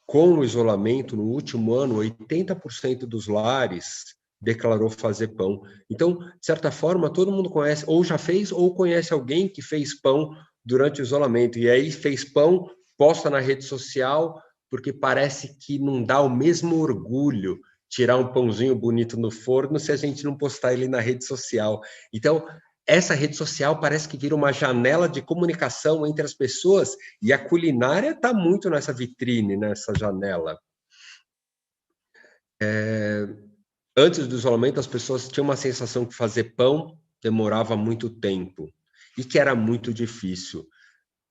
Com o isolamento, no último ano, 80% dos lares declarou fazer pão. Então, de certa forma, todo mundo conhece, ou já fez, ou conhece alguém que fez pão durante o isolamento. E aí fez pão, posta na rede social, porque parece que não dá o mesmo orgulho tirar um pãozinho bonito no forno se a gente não postar ele na rede social. Então, essa rede social parece que vira uma janela de comunicação entre as pessoas, e a culinária está muito nessa vitrine, nessa janela. Antes do isolamento, as pessoas tinham uma sensação que fazer pão demorava muito tempo e que era muito difícil.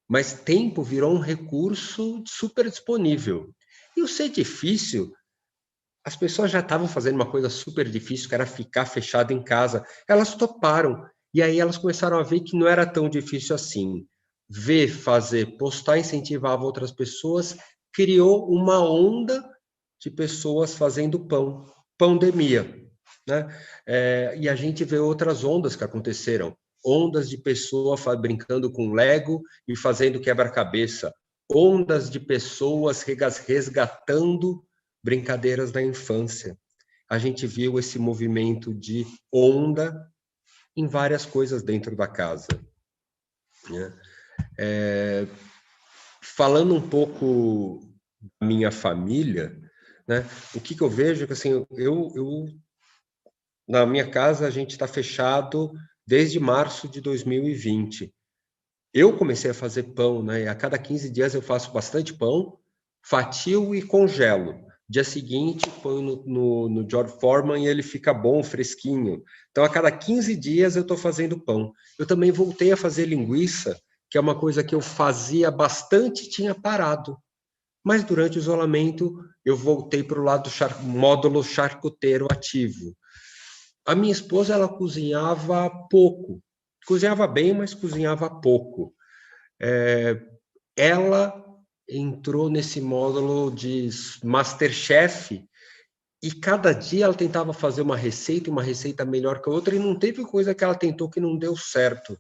Mas tempo virou um recurso super disponível. E o ser difícil, as pessoas já estavam fazendo uma coisa super difícil, que era ficar fechado em casa. Elas toparam. E aí elas começaram a ver que não era tão difícil assim. Ver, fazer, postar incentivava outras pessoas, criou uma onda de pessoas fazendo pão. Pandemia, né? E a gente vê outras ondas que aconteceram. Ondas de pessoas brincando com Lego e fazendo quebra-cabeça. Ondas de pessoas resgatando brincadeiras da infância. A gente viu esse movimento de onda em várias coisas dentro da casa, né? Falando um pouco da minha família, né? O que eu vejo é que assim, na minha casa a gente está fechado desde março de 2020. Eu comecei a fazer pão, né? A cada 15 dias eu faço bastante pão, fatio e congelo. Dia seguinte, ponho no George Foreman e ele fica bom, fresquinho. Então, a cada 15 dias eu estou fazendo pão. Eu também voltei a fazer linguiça, que é uma coisa que eu fazia bastante e tinha parado. Mas durante o isolamento, eu voltei para o lado do módulo charcuteiro ativo. A minha esposa, ela cozinhava pouco. Cozinhava bem, mas cozinhava pouco. Ela entrou nesse módulo de MasterChef e cada dia ela tentava fazer uma receita melhor que a outra, e não teve coisa que ela tentou que não deu certo.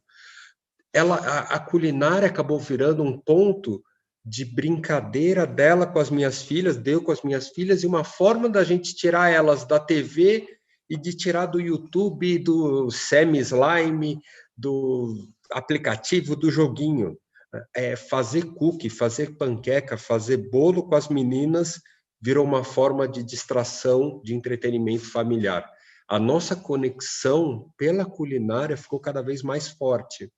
A culinária acabou virando um ponto de brincadeira dela com as minhas filhas, deu com as minhas filhas, e uma forma da gente tirar elas da TV e de tirar do YouTube, do Semi-Slime, do aplicativo, do joguinho. Fazer cookie, fazer panqueca, fazer bolo com as meninas virou uma forma de distração, de entretenimento familiar. A nossa conexão pela culinária ficou cada vez mais forte.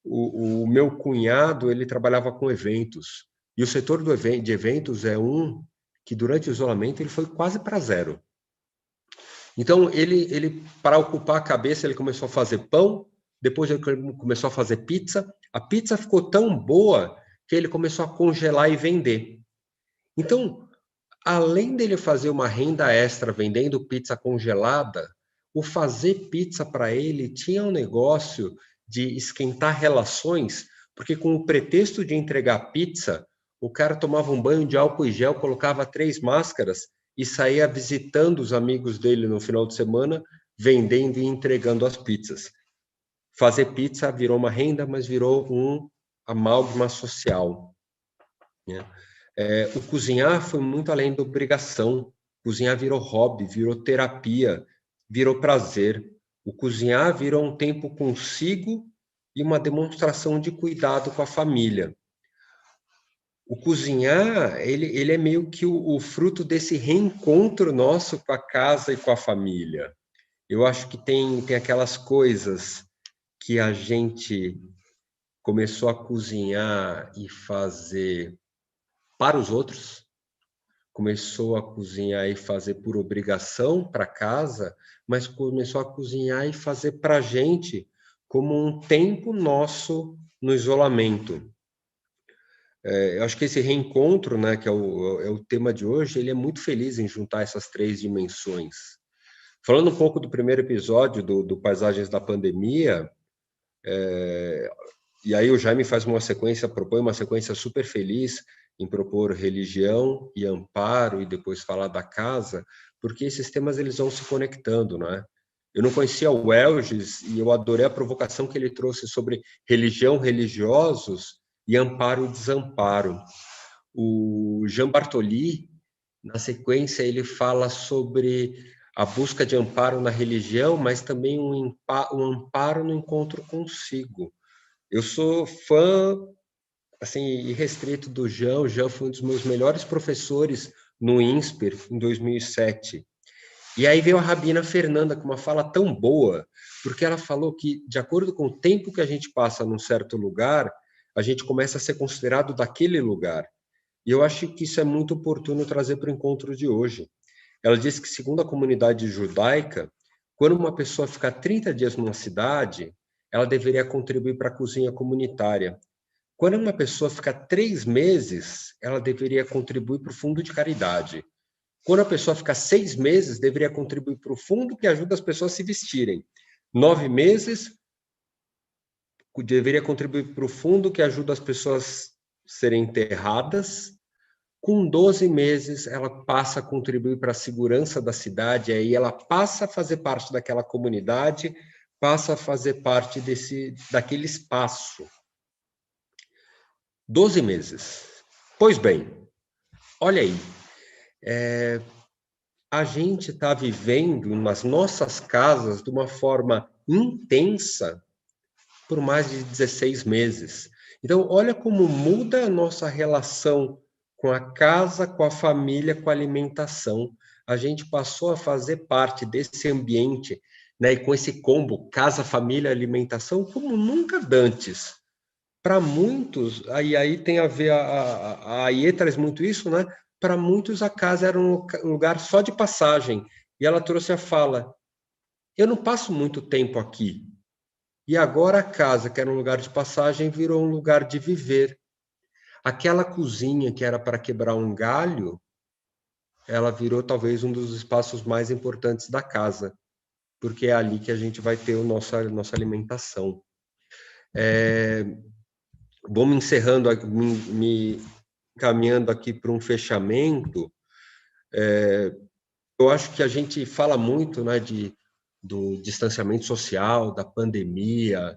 O meu cunhado, ele trabalhava com eventos, e o setor de eventos é um que, durante o isolamento, ele foi quase para zero. Então, ele para ocupar a cabeça, ele começou a fazer pão, depois ele começou a fazer pizza. A pizza ficou tão boa que ele começou a congelar e vender. Então, além dele fazer uma renda extra vendendo pizza congelada, o fazer pizza para ele tinha um negócio de esquentar relações, porque com o pretexto de entregar pizza, o cara tomava um banho de álcool e gel, colocava 3 máscaras e saía visitando os amigos dele no final de semana, vendendo e entregando as pizzas. Fazer pizza virou uma renda, mas virou um amálgama social, né? O cozinhar foi muito além da obrigação. Cozinhar virou hobby, virou terapia, virou prazer. O cozinhar virou um tempo consigo e uma demonstração de cuidado com a família. O cozinhar, ele é meio que o fruto desse reencontro nosso com a casa e com a família. Eu acho que tem aquelas coisas que a gente começou a cozinhar e fazer para os outros, começou a cozinhar e fazer por obrigação para casa, mas começou a cozinhar e fazer para a gente como um tempo nosso no isolamento. Eu acho que esse reencontro, né, que é o tema de hoje, ele é muito feliz em juntar essas 3 dimensões. Falando um pouco do primeiro episódio do Paisagens da Pandemia, e aí o Jaime propõe uma sequência super feliz em propor religião e amparo e depois falar da casa, porque esses temas eles vão se conectando, né? Eu não conhecia o Elges e eu adorei a provocação que ele trouxe sobre religião, religiosos e amparo e desamparo. O Jean Bartoli, na sequência, ele fala sobre a busca de amparo na religião, mas também um amparo no encontro consigo. Eu sou fã assim, irrestrito do Jean. O Jean foi um dos meus melhores professores no INSPER, em 2007. E aí veio a Rabina Fernanda com uma fala tão boa, porque ela falou que, de acordo com o tempo que a gente passa num certo lugar, a gente começa a ser considerado daquele lugar. E eu acho que isso é muito oportuno trazer para o encontro de hoje. Ela diz que, segundo a comunidade judaica, quando uma pessoa fica 30 dias numa cidade, ela deveria contribuir para a cozinha comunitária. Quando uma pessoa fica 3 meses, ela deveria contribuir para o fundo de caridade. Quando a pessoa fica 6 meses, deveria contribuir para o fundo que ajuda as pessoas a se vestirem. 9 meses, deveria contribuir para o fundo que ajuda as pessoas a serem enterradas. Com 12 meses, ela passa a contribuir para a segurança da cidade, aí ela passa a fazer parte daquela comunidade, passa a fazer parte daquele espaço. 12 meses. Pois bem, olha aí, a gente está vivendo nas nossas casas de uma forma intensa por mais de 16 meses. Então, olha como muda a nossa relação com a casa, com a família, com a alimentação. A gente passou a fazer parte desse ambiente, né, e com esse combo casa, família, alimentação, como nunca antes. Para muitos, aí tem a ver, a AIE traz muito isso, né? Para muitos, a casa era um lugar só de passagem. E ela trouxe a fala: eu não passo muito tempo aqui. E agora a casa, que era um lugar de passagem, virou um lugar de viver. Aquela cozinha que era para quebrar um galho, ela virou talvez um dos espaços mais importantes da casa, porque é ali que a gente vai ter a nossa alimentação. Vamos encerrando, me caminhando aqui para um fechamento. Eu acho que a gente fala muito, né, do distanciamento social, da pandemia,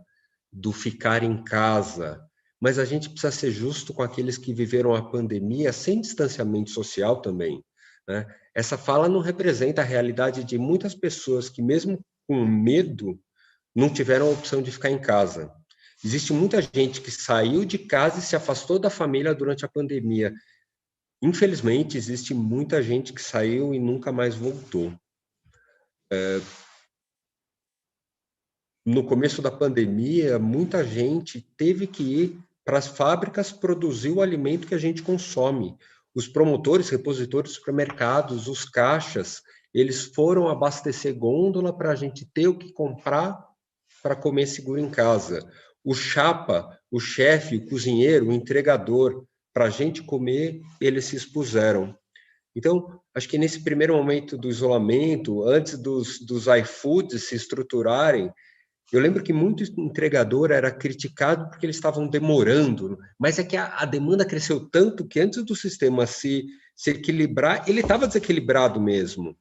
do ficar em casa, mas a gente precisa ser justo com aqueles que viveram a pandemia sem distanciamento social também, né? Essa fala não representa a realidade de muitas pessoas que, mesmo com medo, não tiveram a opção de ficar em casa. Existe muita gente que saiu de casa e se afastou da família durante a pandemia. Infelizmente, existe muita gente que saiu e nunca mais voltou. No começo da pandemia, muita gente teve que ir para as fábricas produzir o alimento que a gente consome. Os promotores, repositores de supermercados, os caixas, eles foram abastecer gôndola para a gente ter o que comprar para comer seguro em casa. O chapa, o chefe, o cozinheiro, o entregador, para a gente comer, eles se expuseram. Então, acho que nesse primeiro momento do isolamento, antes dos iFoods se estruturarem, eu lembro que muito entregador era criticado porque eles estavam demorando, mas é que a demanda cresceu tanto que antes do sistema se equilibrar, ele estava desequilibrado mesmo.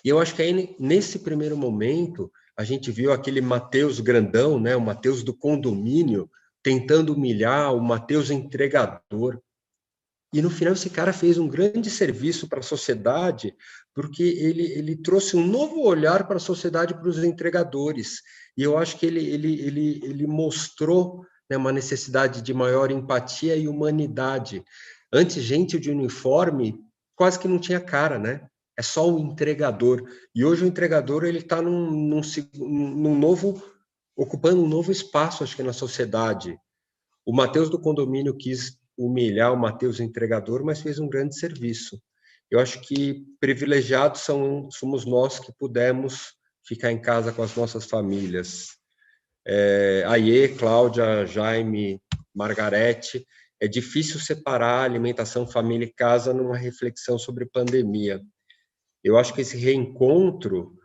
E eu acho que aí, nesse primeiro momento, a gente viu aquele Mateus grandão, né, o Mateus do condomínio, tentando humilhar o Mateus entregador. E no final esse cara fez um grande serviço para a sociedade, porque ele trouxe um novo olhar para a sociedade, para os entregadores. E eu acho que ele mostrou, né, uma necessidade de maior empatia e humanidade. Antes, gente de uniforme quase que não tinha cara, né? É só o entregador. E hoje o entregador ele está num novo, ocupando um novo espaço, acho que na sociedade. O Mateus do condomínio quis humilhar o Mateus entregador, mas fez um grande serviço. Eu acho que privilegiados somos nós que pudemos ficar em casa com as nossas famílias. Aie, Cláudia, Jaime, Margarete, é difícil separar alimentação, família e casa numa reflexão sobre pandemia. Eu acho que esse reencontro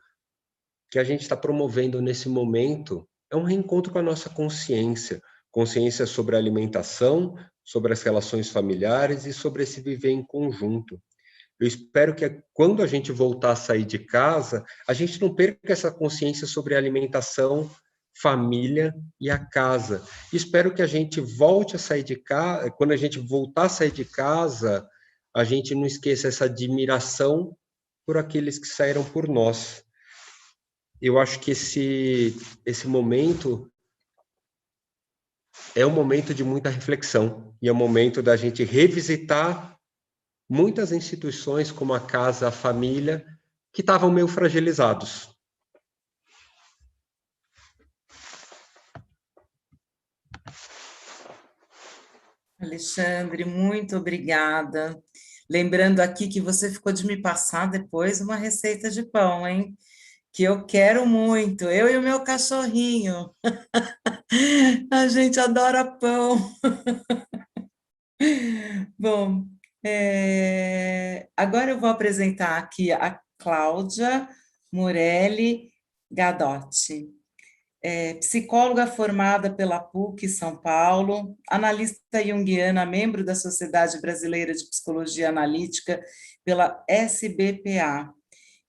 que a gente está promovendo nesse momento é um reencontro com a nossa consciência, consciência sobre a alimentação, sobre as relações familiares e sobre esse viver em conjunto. Eu espero que quando a gente voltar a sair de casa, a gente não perca essa consciência sobre a alimentação, família e a casa. Espero que a gente volte a sair de casa, quando a gente voltar a sair de casa, a gente não esqueça essa admiração por aqueles que saíram por nós. Eu acho que esse momento é um momento de muita reflexão e é um momento da gente revisitar muitas instituições como a casa, a família, que estavam meio fragilizados. Alexandre, muito obrigada. Lembrando aqui que você ficou de me passar depois uma receita de pão, hein? Que eu quero muito, eu e o meu cachorrinho. A gente adora pão. Bom, agora eu vou apresentar aqui a Cláudia Morelli Gadotti, psicóloga formada pela PUC São Paulo, analista junguiana, membro da Sociedade Brasileira de Psicologia Analítica pela SBPA,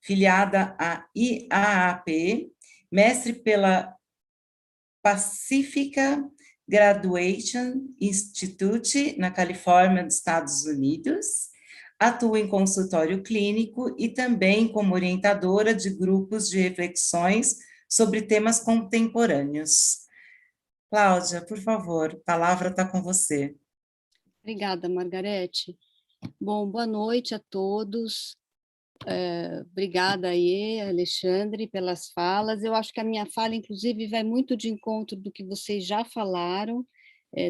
filiada à IAAP, mestre pela Pacifica Graduation Institute, na Califórnia, dos Estados Unidos. Atua em consultório clínico e também como orientadora de grupos de reflexões sobre temas contemporâneos. Cláudia, por favor, a palavra está com você. Obrigada, Margarete. Bom, boa noite a todos. Obrigada aí, Alexandre, pelas falas. Eu acho que a minha fala, inclusive, vai muito de encontro do que vocês já falaram,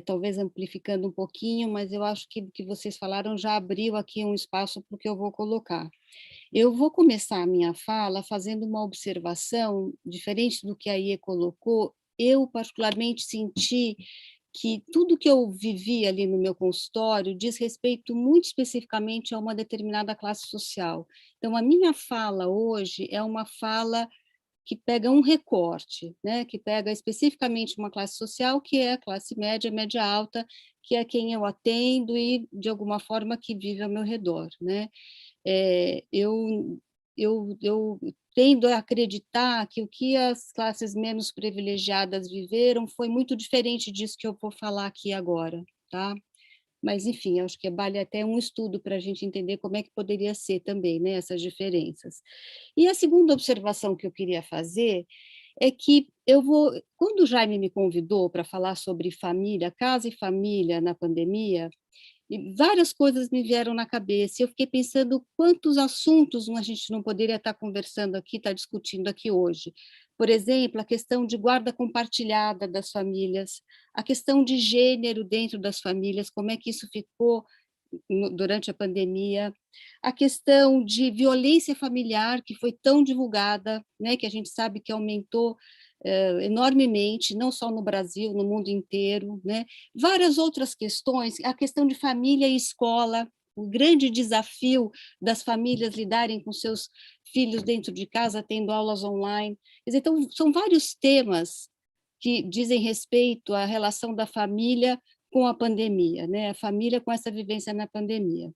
talvez amplificando um pouquinho, mas eu acho que o que vocês falaram já abriu aqui um espaço para o que eu vou colocar. Eu vou começar a minha fala fazendo uma observação, diferente do que a Iê colocou. Eu, particularmente, senti que tudo que eu vivi ali no meu consultório diz respeito muito especificamente a uma determinada classe social. Então, a minha fala hoje é uma fala que pega um recorte, né, que pega especificamente uma classe social, que é a classe média, média alta, que é quem eu atendo e, de alguma forma, que vive ao meu redor, né? Eu tendo a acreditar que o que as classes menos privilegiadas viveram foi muito diferente disso que eu vou falar aqui agora, tá? Mas, enfim, acho que vale até um estudo para a gente entender como é que poderia ser também, né, essas diferenças. E a segunda observação que eu queria fazer é que quando o Jaime me convidou para falar sobre família, casa e família na pandemia, e várias coisas me vieram na cabeça, e eu fiquei pensando quantos assuntos a gente não poderia estar conversando aqui, estar discutindo aqui hoje. Por exemplo, a questão de guarda compartilhada das famílias, a questão de gênero dentro das famílias, como é que isso ficou durante a pandemia, a questão de violência familiar, que foi tão divulgada, né, que a gente sabe que aumentou enormemente, não só no Brasil, no mundo inteiro, né? Várias outras questões, a questão de família e escola, o grande desafio das famílias lidarem com seus filhos dentro de casa, tendo aulas online. Quer dizer, então, são vários temas que dizem respeito à relação da família com a pandemia, né? A família com essa vivência na pandemia.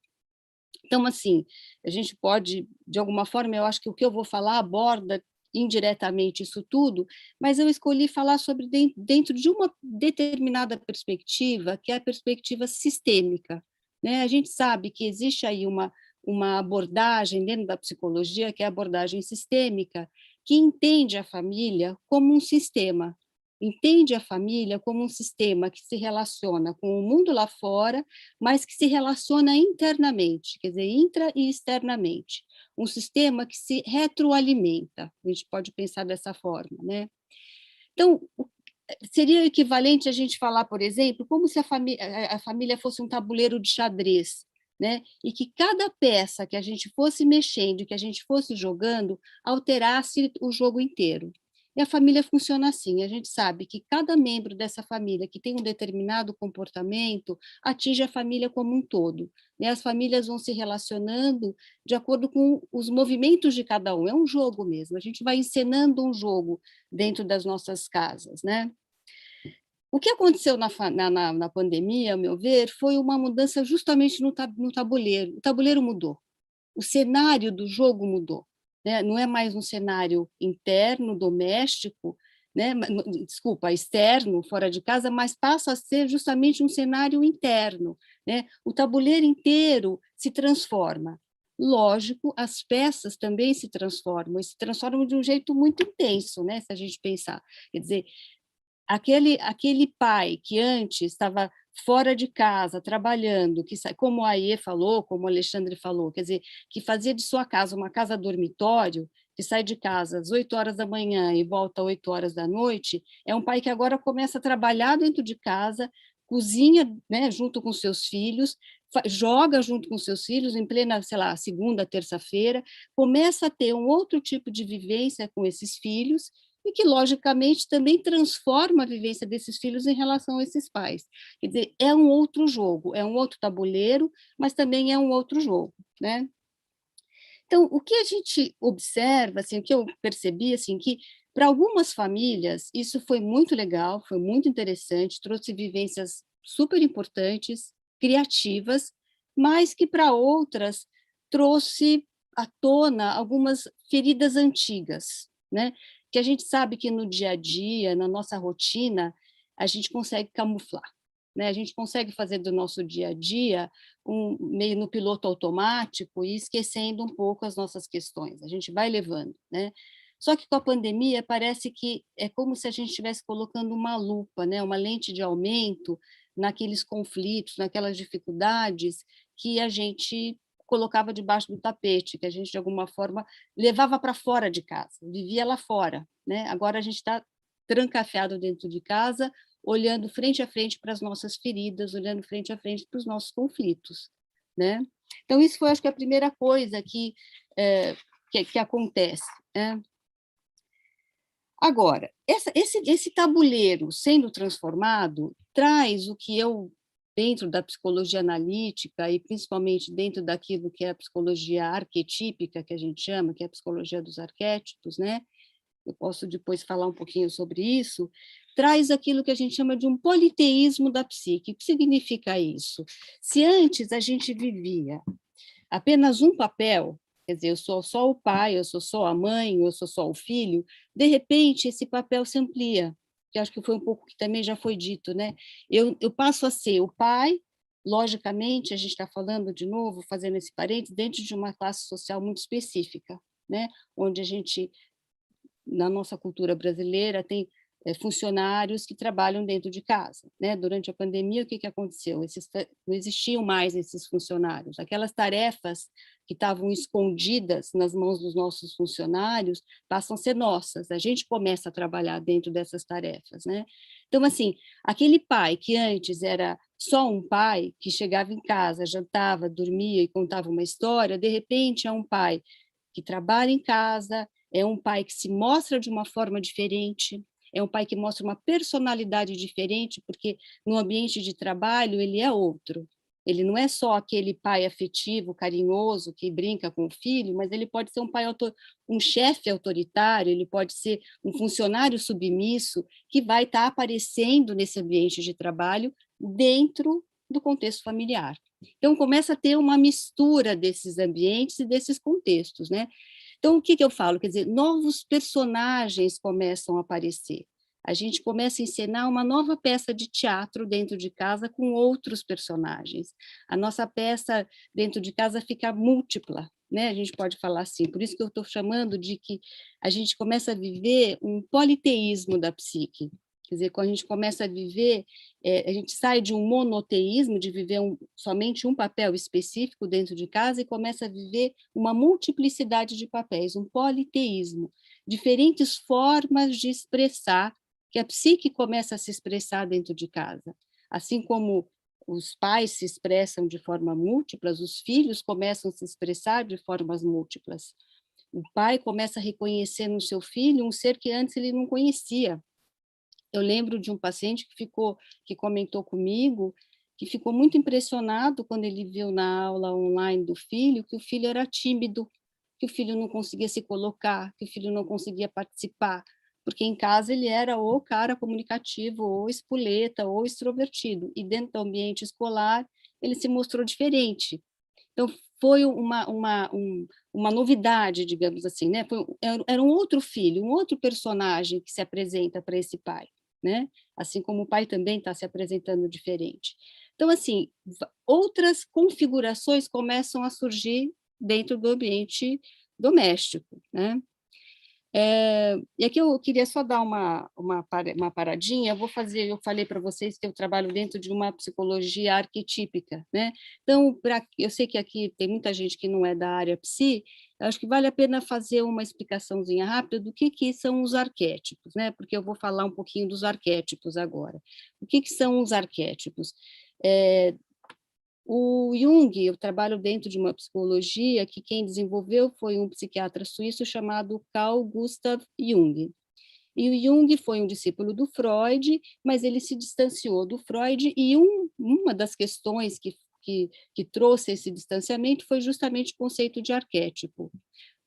Então, assim, a gente pode, de alguma forma, eu acho que o que eu vou falar aborda indiretamente isso tudo, mas eu escolhi falar sobre dentro de uma determinada perspectiva, que é a perspectiva sistêmica, né? A gente sabe que existe aí uma abordagem dentro da psicologia, que é a abordagem sistêmica, que entende a família como um sistema, entende a família como um sistema que se relaciona com o mundo lá fora, mas que se relaciona internamente, quer dizer, intra e externamente. Um sistema que se retroalimenta, a gente pode pensar dessa forma, né? Então, seria o equivalente a gente falar, por exemplo, como se a família fosse um tabuleiro de xadrez, né? E que cada peça que a gente fosse mexendo, que a gente fosse jogando, alterasse o jogo inteiro. E a família funciona assim, a gente sabe que cada membro dessa família que tem um determinado comportamento atinge a família como um todo, né? As famílias vão se relacionando de acordo com os movimentos de cada um, é um jogo mesmo, a gente vai encenando um jogo dentro das nossas casas, né? O que aconteceu na pandemia, ao meu ver, foi uma mudança justamente no tabuleiro. O tabuleiro mudou, o cenário do jogo mudou, né? Não é mais um cenário interno, doméstico, né? Desculpa, externo, fora de casa, mas passa a ser justamente um cenário interno, né? O tabuleiro inteiro se transforma. Lógico, as peças também se transformam, e se transformam de um jeito muito intenso, né? Se a gente pensar. Quer dizer, aquele pai que antes estava fora de casa, trabalhando, como a Iê falou, como o Alexandre falou, quer dizer, que fazia de sua casa uma casa dormitório, que sai de casa às 8 horas da manhã e volta às 8 horas da noite, é um pai que agora começa a trabalhar dentro de casa, cozinha, né, junto com seus filhos, joga junto com seus filhos em plena, sei lá, segunda, terça-feira, começa a ter um outro tipo de vivência com esses filhos e que, logicamente, também transforma a vivência desses filhos em relação a esses pais. Quer dizer, é um outro jogo, é um outro tabuleiro, mas também é um outro jogo, né? Então, o que a gente observa, assim, o que eu percebi, assim, que para algumas famílias isso foi muito legal, foi muito interessante, trouxe vivências super importantes, criativas, mas que para outras trouxe à tona algumas feridas antigas, né? Que a gente sabe que no dia a dia, na nossa rotina, a gente consegue camuflar, né? A gente consegue fazer do nosso dia a dia meio no piloto automático e esquecendo um pouco as nossas questões. A gente vai levando, né? Só que com a pandemia parece que é como se a gente estivesse colocando uma lupa, né? Uma lente de aumento naqueles conflitos, naquelas dificuldades que a gente colocava debaixo do tapete, que a gente de alguma forma levava para fora de casa, vivia lá fora, né? Agora a gente está trancafiado dentro de casa, olhando frente a frente para as nossas feridas, olhando frente a frente para os nossos conflitos, né? Então isso foi, acho que a primeira coisa que acontece, né? Agora, esse tabuleiro sendo transformado traz o que eu, dentro da psicologia analítica e principalmente dentro daquilo que é a psicologia arquetípica, que a gente chama, que é a psicologia dos arquétipos, né? Eu posso depois falar um pouquinho sobre isso, traz aquilo que a gente chama de um politeísmo da psique. O que significa isso? Se antes a gente vivia apenas um papel, quer dizer, eu sou só o pai, eu sou só a mãe, eu sou só o filho, de repente esse papel se amplia, que acho que foi um pouco que também já foi dito, né? Eu passo a ser o pai, logicamente, a gente está falando de novo, fazendo esse parênteses, dentro de uma classe social muito específica, né? Onde a gente, na nossa cultura brasileira, tem funcionários que trabalham dentro de casa, né? Durante a pandemia, o que aconteceu? Não existiam mais esses funcionários. Aquelas tarefas que estavam escondidas nas mãos dos nossos funcionários passam a ser nossas. A gente começa a trabalhar dentro dessas tarefas, né? Então, assim, aquele pai que antes era só um pai, que chegava em casa, jantava, dormia e contava uma história, de repente é um pai que trabalha em casa, é um pai que se mostra de uma forma diferente, é um pai que mostra uma personalidade diferente, porque no ambiente de trabalho ele é outro. Ele não é só aquele pai afetivo, carinhoso, que brinca com o filho, mas ele pode ser um chefe autoritário, ele pode ser um funcionário submisso que vai estar aparecendo nesse ambiente de trabalho dentro do contexto familiar. Então, começa a ter uma mistura desses ambientes e desses contextos, né? Então, o que eu falo? Quer dizer, novos personagens começam a aparecer. A gente começa a encenar uma nova peça de teatro dentro de casa com outros personagens. A nossa peça dentro de casa fica múltipla, né? A gente pode falar assim. Por isso que eu estou chamando de que a gente começa a viver um politeísmo da psique. Quer dizer, quando a gente começa a viver, a gente sai de um monoteísmo, de viver somente um papel específico dentro de casa, e começa a viver uma multiplicidade de papéis, um politeísmo, diferentes formas de expressar, que a psique começa a se expressar dentro de casa. Assim como os pais se expressam de forma múltiplas, os filhos começam a se expressar de formas múltiplas. O pai começa a reconhecer no seu filho um ser que antes ele não conhecia. Eu lembro de um paciente que comentou comigo, que ficou muito impressionado quando ele viu na aula online do filho, que o filho era tímido, que o filho não conseguia se colocar, que o filho não conseguia participar, porque em casa ele era ou cara comunicativo, ou espoleta, ou extrovertido, e dentro do ambiente escolar ele se mostrou diferente. Então, foi uma novidade, digamos assim, né? Era um outro filho, um outro personagem que se apresenta para esse pai, né? Assim como o pai também está se apresentando diferente. Então, assim, outras configurações começam a surgir dentro do ambiente doméstico, né? E aqui eu queria só dar uma paradinha. Eu falei para vocês que eu trabalho dentro de uma psicologia arquetípica, né? Então, eu sei que aqui tem muita gente que não é da área psi, eu acho que vale a pena fazer uma explicação rápida do que são os arquétipos, né? Porque eu vou falar um pouquinho dos arquétipos agora. O que são os arquétipos? O Jung, eu trabalho dentro de uma psicologia que quem desenvolveu foi um psiquiatra suíço chamado Carl Gustav Jung. E o Jung foi um discípulo do Freud, mas ele se distanciou do Freud, e uma das questões que trouxe esse distanciamento foi justamente o conceito de arquétipo.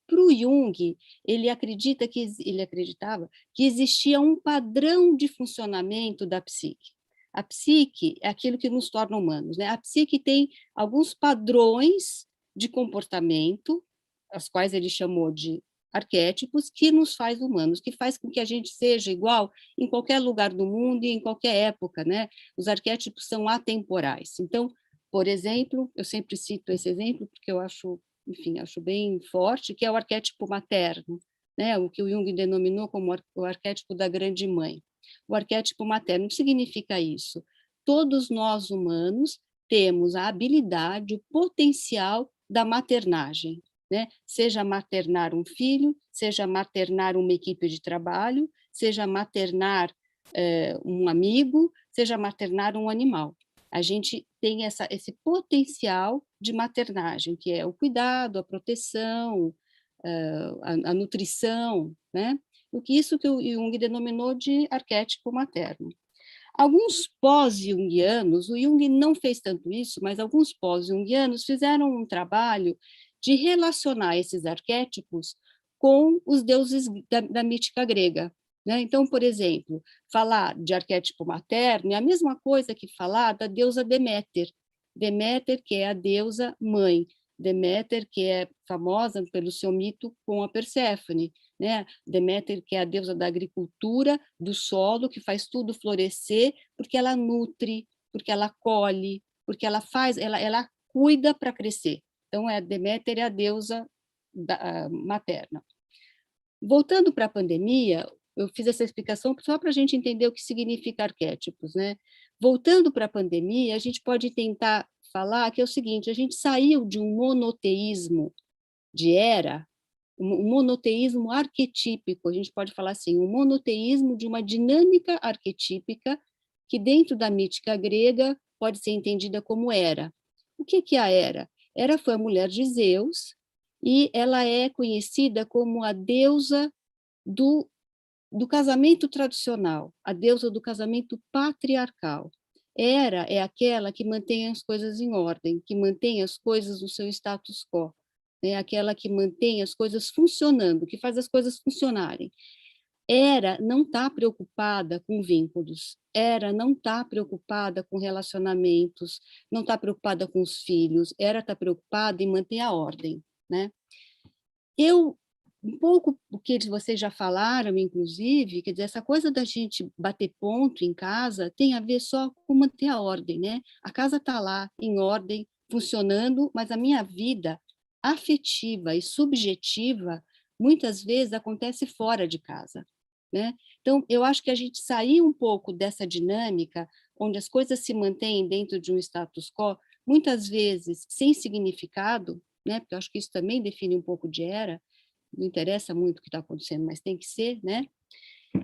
Para o Jung, ele acreditava que existia um padrão de funcionamento da psique. A psique é aquilo que nos torna humanos, né? A psique tem alguns padrões de comportamento, as quais ele chamou de arquétipos, que nos faz humanos, que faz com que a gente seja igual em qualquer lugar do mundo e em qualquer época, né? Os arquétipos são atemporais. Então, por exemplo, eu sempre cito esse exemplo porque eu acho, enfim, acho bem forte, que é o arquétipo materno, né? O que o Jung denominou como o arquétipo da grande mãe. O arquétipo materno, o que significa isso? Todos nós humanos temos a habilidade, o potencial da maternagem, né? Seja maternar um filho, seja maternar uma equipe de trabalho, seja maternar um amigo, seja maternar um animal. A gente tem esse potencial de maternagem, que é o cuidado, a proteção, a nutrição, né? Isso que o Jung denominou de arquétipo materno. Alguns pós-jungianos, o Jung não fez tanto isso, mas alguns pós-jungianos fizeram um trabalho de relacionar esses arquétipos com os deuses da mítica grega, né? Então, por exemplo, falar de arquétipo materno é a mesma coisa que falar da deusa Deméter. Deméter, que é a deusa mãe. Deméter, que é famosa pelo seu mito com a Perséfone, né? Deméter, que é a deusa da agricultura, do solo, que faz tudo florescer, porque ela nutre, porque ela colhe, porque ela cuida para crescer. Então, Deméter é a deusa materna. Voltando para a pandemia, eu fiz essa explicação só para a gente entender o que significa arquétipos, né? Voltando para a pandemia, a gente pode tentar falar que é o seguinte: a gente saiu de um monoteísmo de era, um monoteísmo arquetípico, a gente pode falar assim, um monoteísmo de uma dinâmica arquetípica que dentro da mítica grega pode ser entendida como Hera. O que é a Hera? Hera foi a mulher de Zeus e ela é conhecida como a deusa do casamento tradicional, a deusa do casamento patriarcal. Hera é aquela que mantém as coisas em ordem, que mantém as coisas no seu status quo, é aquela que mantém as coisas funcionando, que faz as coisas funcionarem. Hera não está preocupada com vínculos, Hera não está preocupada com relacionamentos, não está preocupada com os filhos, Hera está preocupada em manter a ordem, né? Um pouco o que vocês já falaram, inclusive, quer dizer, essa coisa da gente bater ponto em casa tem a ver só com manter a ordem, né? A casa está lá, em ordem, funcionando, mas a minha vida afetiva e subjetiva, muitas vezes, acontece fora de casa, né? Então, eu acho que a gente sair um pouco dessa dinâmica, onde as coisas se mantêm dentro de um status quo, muitas vezes sem significado, né? Porque eu acho que isso também define um pouco de era, não interessa muito o que está acontecendo, mas tem que ser, né?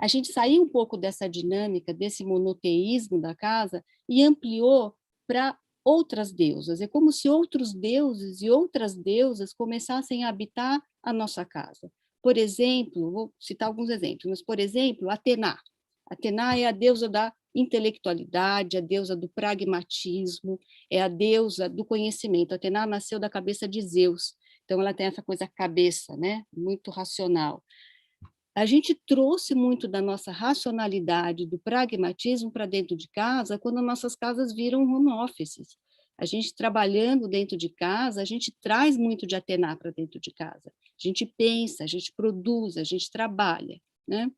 A gente saiu um pouco dessa dinâmica, desse monoteísmo da casa e ampliou para outras deusas. É como se outros deuses e outras deusas começassem a habitar a nossa casa. Por exemplo, vou citar alguns exemplos, mas, por exemplo, Atena. Atena é a deusa da intelectualidade, a deusa do pragmatismo, é a deusa do conhecimento. Atena nasceu da cabeça de Zeus, então ela tem essa coisa cabeça, né? Muito racional. A gente trouxe muito da nossa racionalidade, do pragmatismo para dentro de casa, quando nossas casas viram home offices. A gente trabalhando dentro de casa, a gente traz muito de Atena para dentro de casa. A gente pensa, a gente produz, a gente trabalha, né?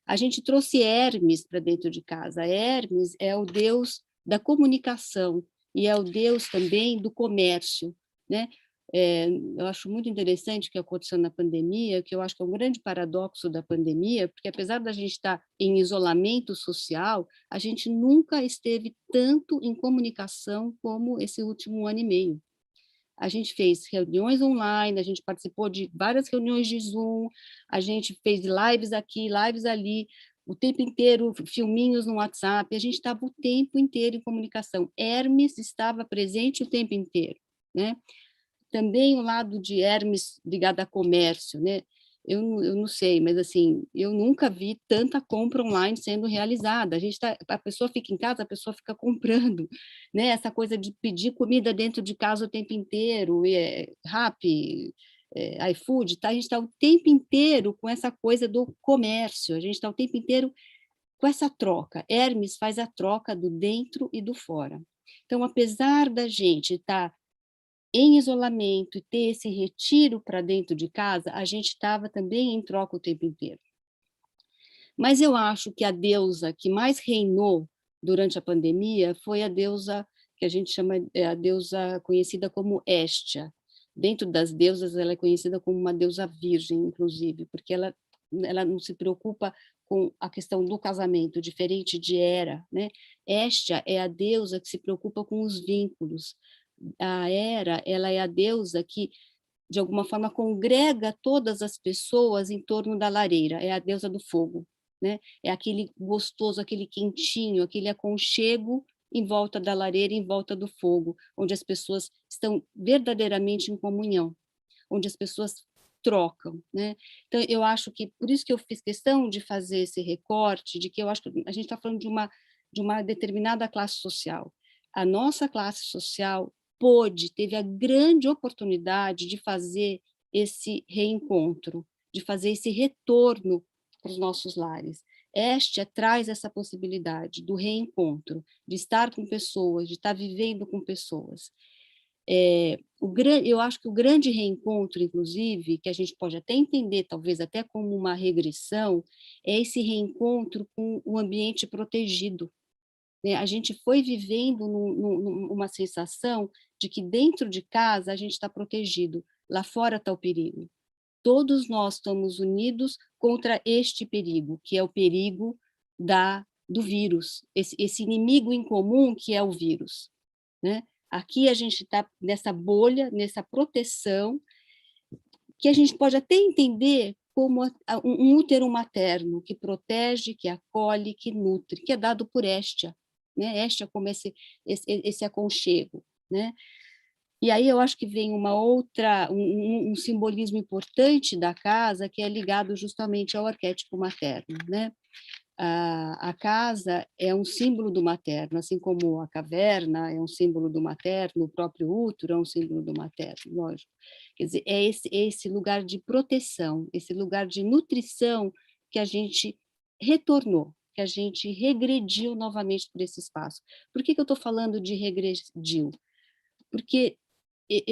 A gente trouxe Hermes para dentro de casa. Hermes é o deus da comunicação e é o deus também do comércio, né? Eu acho muito interessante o que aconteceu na pandemia, que eu acho que é um grande paradoxo da pandemia, porque apesar da gente estar em isolamento social, a gente nunca esteve tanto em comunicação como esse último ano e meio. A gente fez reuniões online, a gente participou de várias reuniões de Zoom, a gente fez lives aqui, lives ali, o tempo inteiro, filminhos no WhatsApp, a gente estava o tempo inteiro em comunicação. Hermes estava presente o tempo inteiro, né? Também o lado de Hermes ligado a comércio, né? Eu não sei, mas assim, eu nunca vi tanta compra online sendo realizada. A pessoa fica em casa, a pessoa fica comprando, né? Essa coisa de pedir comida dentro de casa o tempo inteiro, Rappi, iFood, tá? A gente está o tempo inteiro com essa coisa do comércio, a gente está o tempo inteiro com essa troca. Hermes faz a troca do dentro e do fora. Então, apesar da gente estar em isolamento e ter esse retiro para dentro de casa, a gente estava também em troca o tempo inteiro. Mas eu acho que a deusa que mais reinou durante a pandemia foi a deusa que a gente chama a deusa conhecida como Hestia. Dentro das deusas, ela é conhecida como uma deusa virgem, inclusive, porque ela não se preocupa com a questão do casamento, diferente de Hera, né? Hestia é a deusa que se preocupa com os vínculos. A Hera, ela é a deusa que, de alguma forma, congrega todas as pessoas em torno da lareira, é a deusa do fogo, né? É aquele gostoso, aquele quentinho, aquele aconchego em volta da lareira, em volta do fogo, onde as pessoas estão verdadeiramente em comunhão, onde as pessoas trocam, né? Então, eu acho que, por isso que eu fiz questão de fazer esse recorte, de que eu acho que a gente está falando de uma determinada classe social. A nossa classe social teve a grande oportunidade de fazer esse reencontro, de fazer esse retorno para os nossos lares. Hestia traz essa possibilidade do reencontro, de estar com pessoas, de estar vivendo com pessoas. Eu acho que o grande reencontro, inclusive, que a gente pode até entender, talvez até como uma regressão, é esse reencontro com o ambiente protegido. A gente foi vivendo uma sensação de que dentro de casa a gente está protegido, lá fora está o perigo. Todos nós estamos unidos contra este perigo, que é o perigo do vírus, esse inimigo em comum que é o vírus, né? Aqui a gente está nessa bolha, nessa proteção, que a gente pode até entender como um útero materno que protege, que acolhe, que nutre, que é dado por Hestia, né? Hestia como esse aconchego, né? E aí eu acho que vem um simbolismo importante da casa que é ligado justamente ao arquétipo materno, né? A casa é um símbolo do materno, assim como a caverna é um símbolo do materno, o próprio útero é um símbolo do materno, lógico. Quer dizer, é esse lugar de proteção, esse lugar de nutrição que a gente retornou, que a gente regrediu novamente para esse espaço. Por que eu estou falando de regrediu? Porque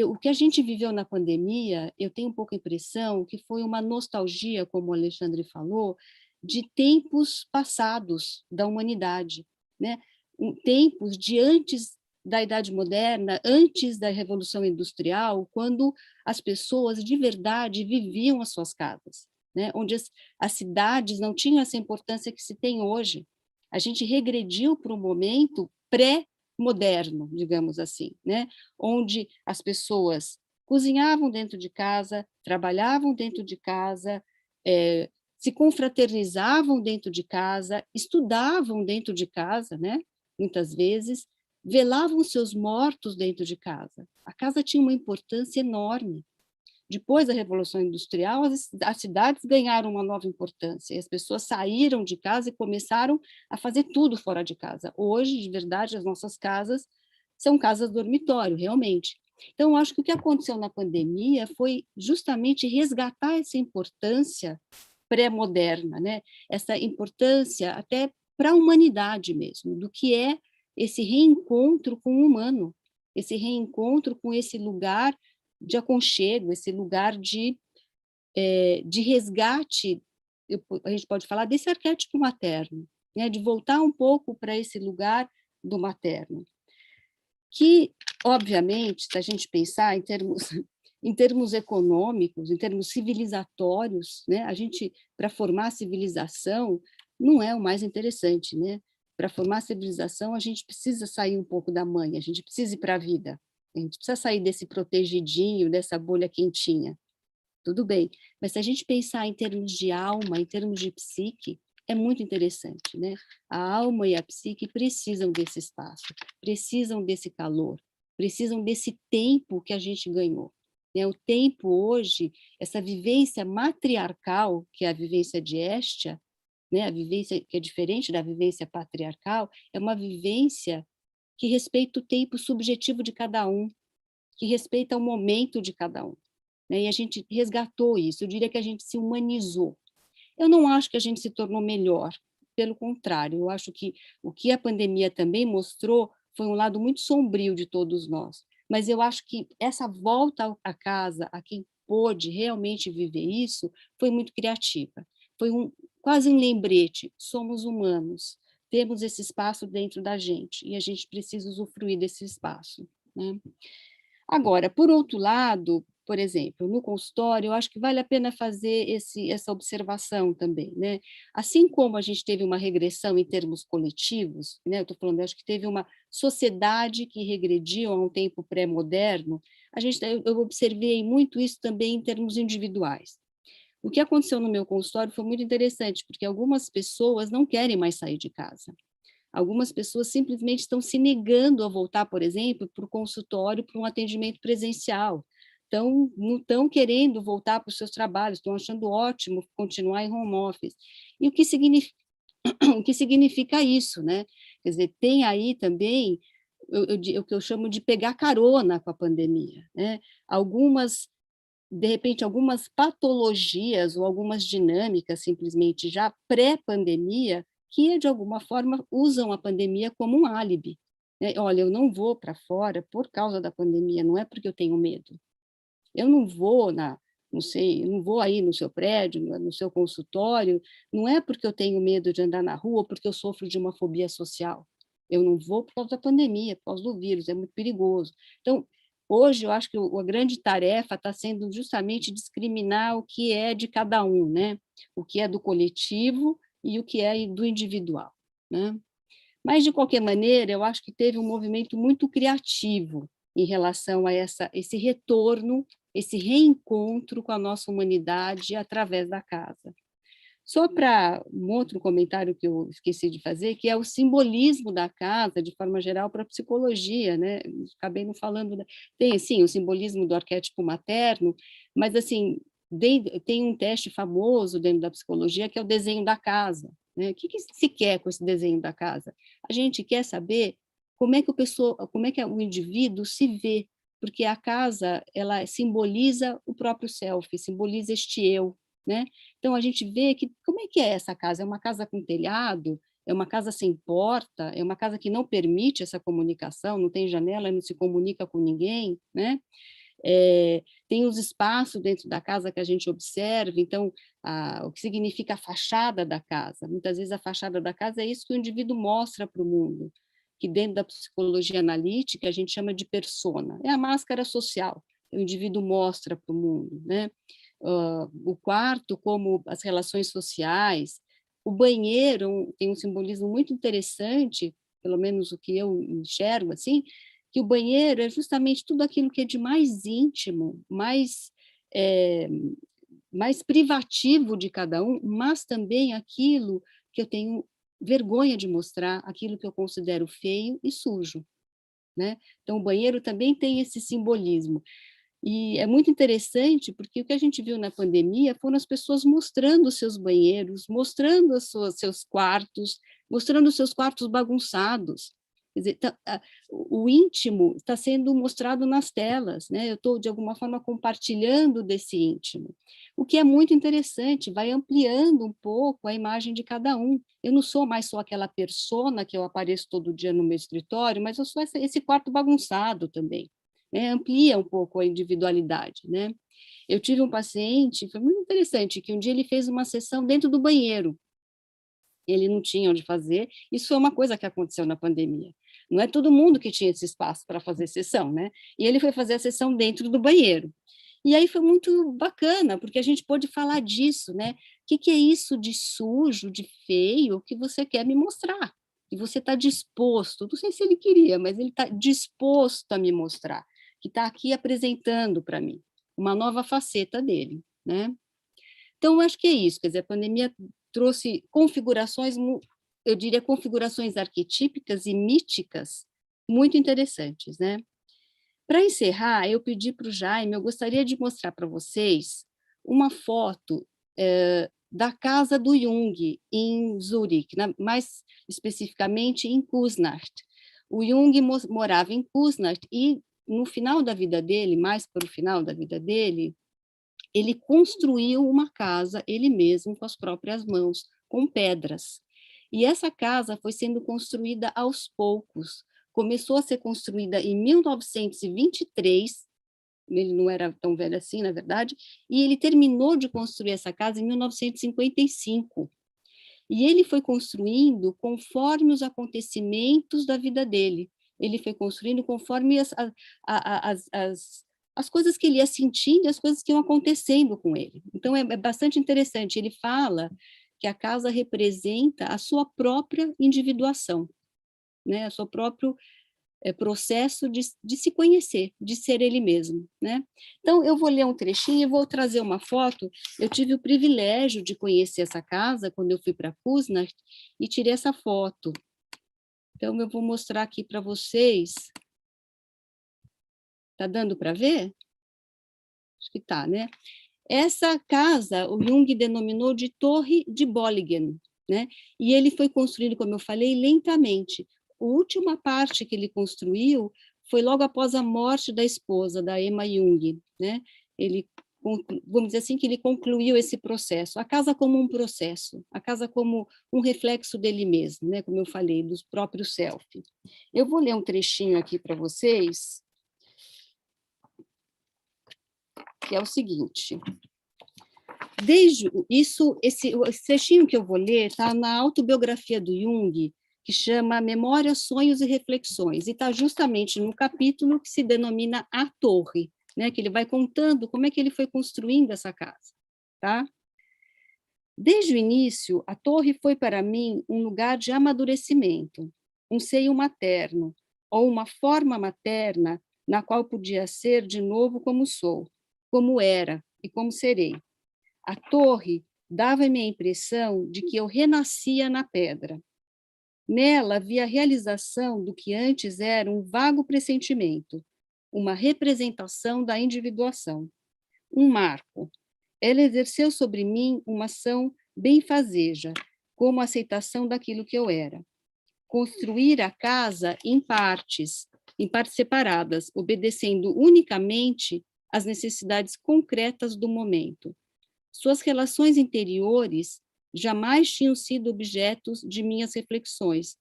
o que a gente viveu na pandemia, eu tenho um pouco a impressão que foi uma nostalgia, como o Alexandre falou, de tempos passados da humanidade, né? Tempos de antes da Idade Moderna, antes da Revolução Industrial, quando as pessoas de verdade viviam as suas casas, né? Onde as cidades não tinham essa importância que se tem hoje. A gente regrediu para um momento pré-moderno, digamos assim, né? Onde as pessoas cozinhavam dentro de casa, trabalhavam dentro de casa, se confraternizavam dentro de casa, estudavam dentro de casa, né? Muitas vezes, velavam seus mortos dentro de casa. A casa tinha uma importância enorme. Depois da Revolução Industrial, as cidades ganharam uma nova importância, e as pessoas saíram de casa e começaram a fazer tudo fora de casa. Hoje, de verdade, as nossas casas são casas dormitório, realmente. Então, eu acho que o que aconteceu na pandemia foi justamente resgatar essa importância pré-moderna, né? Essa importância até para a humanidade mesmo, do que é esse reencontro com o humano, esse reencontro com esse lugar de aconchego, esse lugar de resgate, a gente pode falar desse arquétipo materno, né? De voltar um pouco para esse lugar do materno, que, obviamente, se a gente pensar em termos econômicos, em termos civilizatórios, né? A gente, para formar a civilização, não é o mais interessante, né? Para formar a civilização, a gente precisa sair um pouco da mãe, a gente precisa ir para a vida, a gente precisa sair desse protegidinho, dessa bolha quentinha. Tudo bem, mas se a gente pensar em termos de alma, em termos de psique, é muito interessante, né? A alma e a psique precisam desse espaço, precisam desse calor, precisam desse tempo que a gente ganhou. Né? O tempo hoje, essa vivência matriarcal, que é a vivência de Hestia, né? A vivência que é diferente da vivência patriarcal, é uma vivência que respeita o tempo subjetivo de cada um, que respeita o momento de cada um. Né? E a gente resgatou isso, eu diria que a gente se humanizou. Eu não acho que a gente se tornou melhor, pelo contrário, eu acho que o que a pandemia também mostrou foi um lado muito sombrio de todos nós, mas eu acho que essa volta à casa, a quem pôde realmente viver isso, foi muito criativa, foi quase um lembrete, somos humanos, temos esse espaço dentro da gente, e a gente precisa usufruir desse espaço, né? Agora, por outro lado, por exemplo, no consultório, eu acho que vale a pena fazer essa observação também, né? Assim como a gente teve uma regressão em termos coletivos, né? Eu estou falando, eu acho que teve uma sociedade que regrediu a um tempo pré-moderno, eu observei muito isso também em termos individuais. O que aconteceu no meu consultório foi muito interessante, porque algumas pessoas não querem mais sair de casa. Algumas pessoas simplesmente estão se negando a voltar, por exemplo, para o consultório, para um atendimento presencial. Então, não estão querendo voltar para os seus trabalhos, estão achando ótimo continuar em home office. E o que significa isso, né? Quer dizer, tem aí também o que eu chamo de pegar carona com a pandemia, né? De repente, algumas patologias ou algumas dinâmicas, simplesmente já pré-pandemia, que, de alguma forma, usam a pandemia como um álibi. Né? Olha, eu não vou para fora por causa da pandemia, não é porque eu tenho medo. Eu não vou não sei, não vou aí no seu prédio, no seu consultório, não é porque eu tenho medo de andar na rua ou porque eu sofro de uma fobia social. Eu não vou por causa da pandemia, por causa do vírus, é muito perigoso. Então, hoje eu acho que a grande tarefa está sendo justamente discriminar o que é de cada um, né? O que é do coletivo e o que é do individual, né? Mas, de qualquer maneira, eu acho que teve um movimento muito criativo em relação a esse retorno, esse reencontro com a nossa humanidade através da casa. Só para um outro comentário que eu esqueci de fazer, que é o simbolismo da casa, de forma geral, para a psicologia, né? Acabei não falando, tem, sim, o simbolismo do arquétipo materno, mas, assim, tem um teste famoso dentro da psicologia, que é o desenho da casa, né? O que se quer com esse desenho da casa? A gente quer saber como é que o indivíduo se vê, porque a casa, ela simboliza o próprio self, simboliza este eu, né? Então, a gente vê que, como é que é essa casa? É uma casa com telhado? É uma casa sem porta? É uma casa que não permite essa comunicação, não tem janela, não se comunica com ninguém, né? Tem os espaços dentro da casa que a gente observa, então, o que significa a fachada da casa. Muitas vezes a fachada da casa é isso que o indivíduo mostra para o mundo, que dentro da psicologia analítica a gente chama de persona, é a máscara social, que o indivíduo mostra para o mundo, né? O quarto, como as relações sociais, o banheiro tem um simbolismo muito interessante, pelo menos o que eu enxergo, assim, que o banheiro é justamente tudo aquilo que é de mais íntimo, mais privativo de cada um, mas também aquilo que eu tenho vergonha de mostrar, aquilo que eu considero feio e sujo, né? Então, o banheiro também tem esse simbolismo. E é muito interessante, porque o que a gente viu na pandemia foram as pessoas mostrando os seus banheiros, mostrando seus quartos, mostrando os seus quartos bagunçados. Quer dizer, o íntimo está sendo mostrado nas telas, né? Eu estou, de alguma forma, compartilhando desse íntimo, o que é muito interessante, vai ampliando um pouco a imagem de cada um. Eu não sou mais só aquela persona que eu apareço todo dia no meu escritório, mas eu sou esse quarto bagunçado também. Amplia um pouco a individualidade, né? Eu tive um paciente, foi muito interessante, que um dia ele fez uma sessão dentro do banheiro. Ele não tinha onde fazer. Isso foi uma coisa que aconteceu na pandemia. Não é todo mundo que tinha esse espaço para fazer sessão, né? E ele foi fazer a sessão dentro do banheiro. E aí foi muito bacana, porque a gente pôde falar disso, né? O que é isso de sujo, de feio, que você quer me mostrar? E você está disposto, não sei se ele queria, mas ele está disposto a me mostrar, que está aqui apresentando para mim uma nova faceta dele, né? Então, eu acho que é isso, quer dizer, a pandemia trouxe configurações, eu diria, configurações arquetípicas e míticas muito interessantes, né? Para encerrar, eu pedi para o Jaime, eu gostaria de mostrar para vocês uma foto da casa do Jung, em Zurique, mais especificamente em Kusnacht. O Jung morava em Kusnacht e, no final da vida dele, mais para o final da vida dele, ele construiu uma casa, ele mesmo, com as próprias mãos, com pedras. E essa casa foi sendo construída aos poucos. Começou a ser construída em 1923, ele não era tão velho assim, na verdade, e ele terminou de construir essa casa em 1955. E ele foi construindo conforme os acontecimentos da vida dele. Ele foi construindo conforme as coisas que ele ia sentindo e as coisas que iam acontecendo com ele. Então, é bastante interessante. Ele fala que a casa representa a sua própria individuação, né? O seu próprio processo de se conhecer, de ser ele mesmo, né? Então, eu vou ler um trechinho e vou trazer uma foto. Eu tive o privilégio de conhecer essa casa quando eu fui para Kusnacht e tirei essa foto. Então, eu vou mostrar aqui para vocês. Tá dando para ver? Acho que tá, né? Essa casa, o Jung denominou de Torre de Bollingen, né? E ele foi construído, como eu falei, lentamente. A última parte que ele construiu foi logo após a morte da esposa, da Emma Jung, né? Ele, vamos dizer assim, que ele concluiu esse processo. A casa como um processo, a casa como um reflexo dele mesmo, né? Como eu falei, do próprio self. Eu vou ler um trechinho aqui para vocês, que é o seguinte. Esse trechinho que eu vou ler está na autobiografia do Jung, que chama Memórias, Sonhos e Reflexões, e está justamente no capítulo que se denomina A Torre, né, que ele vai contando como é que ele foi construindo essa casa. Tá? Desde o início, a torre foi para mim um lugar de amadurecimento, um seio materno, ou uma forma materna na qual podia ser de novo como sou, como era e como serei. A torre dava-me a impressão de que eu renascia na pedra. Nela havia a realização do que antes era um vago pressentimento, uma representação da individuação, um marco. Ela exerceu sobre mim uma ação benfazeja, como a aceitação daquilo que eu era. Construir a casa em partes separadas, obedecendo unicamente às necessidades concretas do momento. Suas relações interiores jamais tinham sido objetos de minhas reflexões.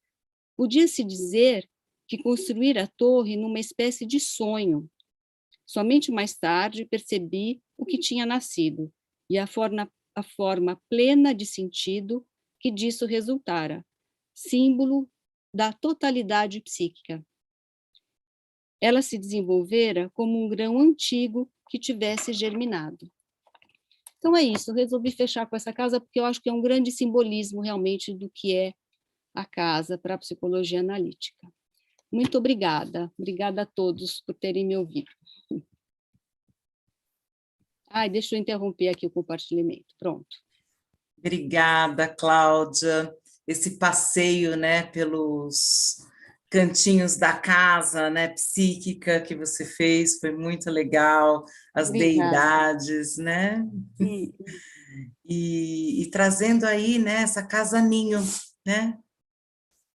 Podia-se dizer que construir a torre numa espécie de sonho. Somente mais tarde percebi o que tinha nascido e a forma plena de sentido que disso resultara, símbolo da totalidade psíquica. Ela se desenvolvera como um grão antigo que tivesse germinado. Então é isso, eu resolvi fechar com essa casa porque eu acho que é um grande simbolismo realmente do que é a casa para a psicologia analítica. Muito obrigada a todos por terem me ouvido. Deixa eu interromper aqui o compartilhamento, pronto. Obrigada, Cláudia. Esse passeio, né, pelos cantinhos da casa, né, psíquica que você fez, foi muito legal, as deidades, né? E trazendo aí, né, essa casa ninho, né?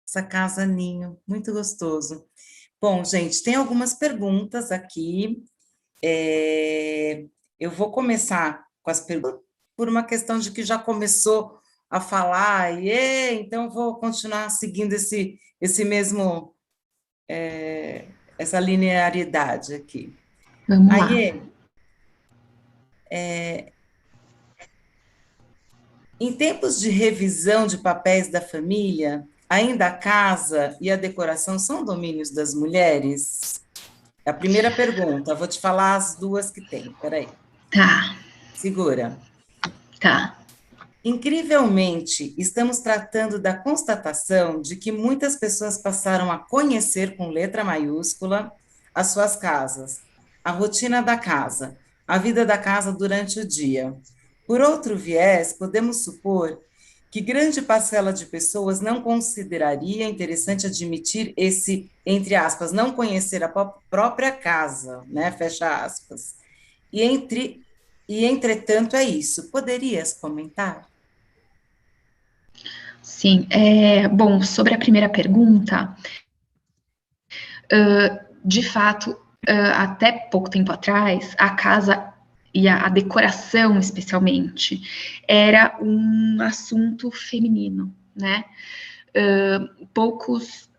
Essa casa ninho, muito gostoso. Bom, gente, tem algumas perguntas aqui. Eu vou começar com as perguntas por uma questão de que já começou a falar, então vou continuar seguindo esse mesmo, essa linearidade aqui. Vamos lá. Em tempos de revisão de papéis da família, ainda a casa e a decoração são domínios das mulheres? É a primeira pergunta, vou te falar as duas que tem, peraí. Tá. Segura. Tá. Incrivelmente, estamos tratando da constatação de que muitas pessoas passaram a conhecer com letra maiúscula as suas casas, a rotina da casa, a vida da casa durante o dia. Por outro viés, podemos supor que grande parcela de pessoas não consideraria interessante admitir esse, entre aspas, não conhecer a própria casa, né? Fecha aspas. Entretanto, é isso. Poderias comentar? Sim, bom, sobre a primeira pergunta, de fato, até pouco tempo atrás, a casa e a decoração, especialmente, era um assunto feminino, né? Poucos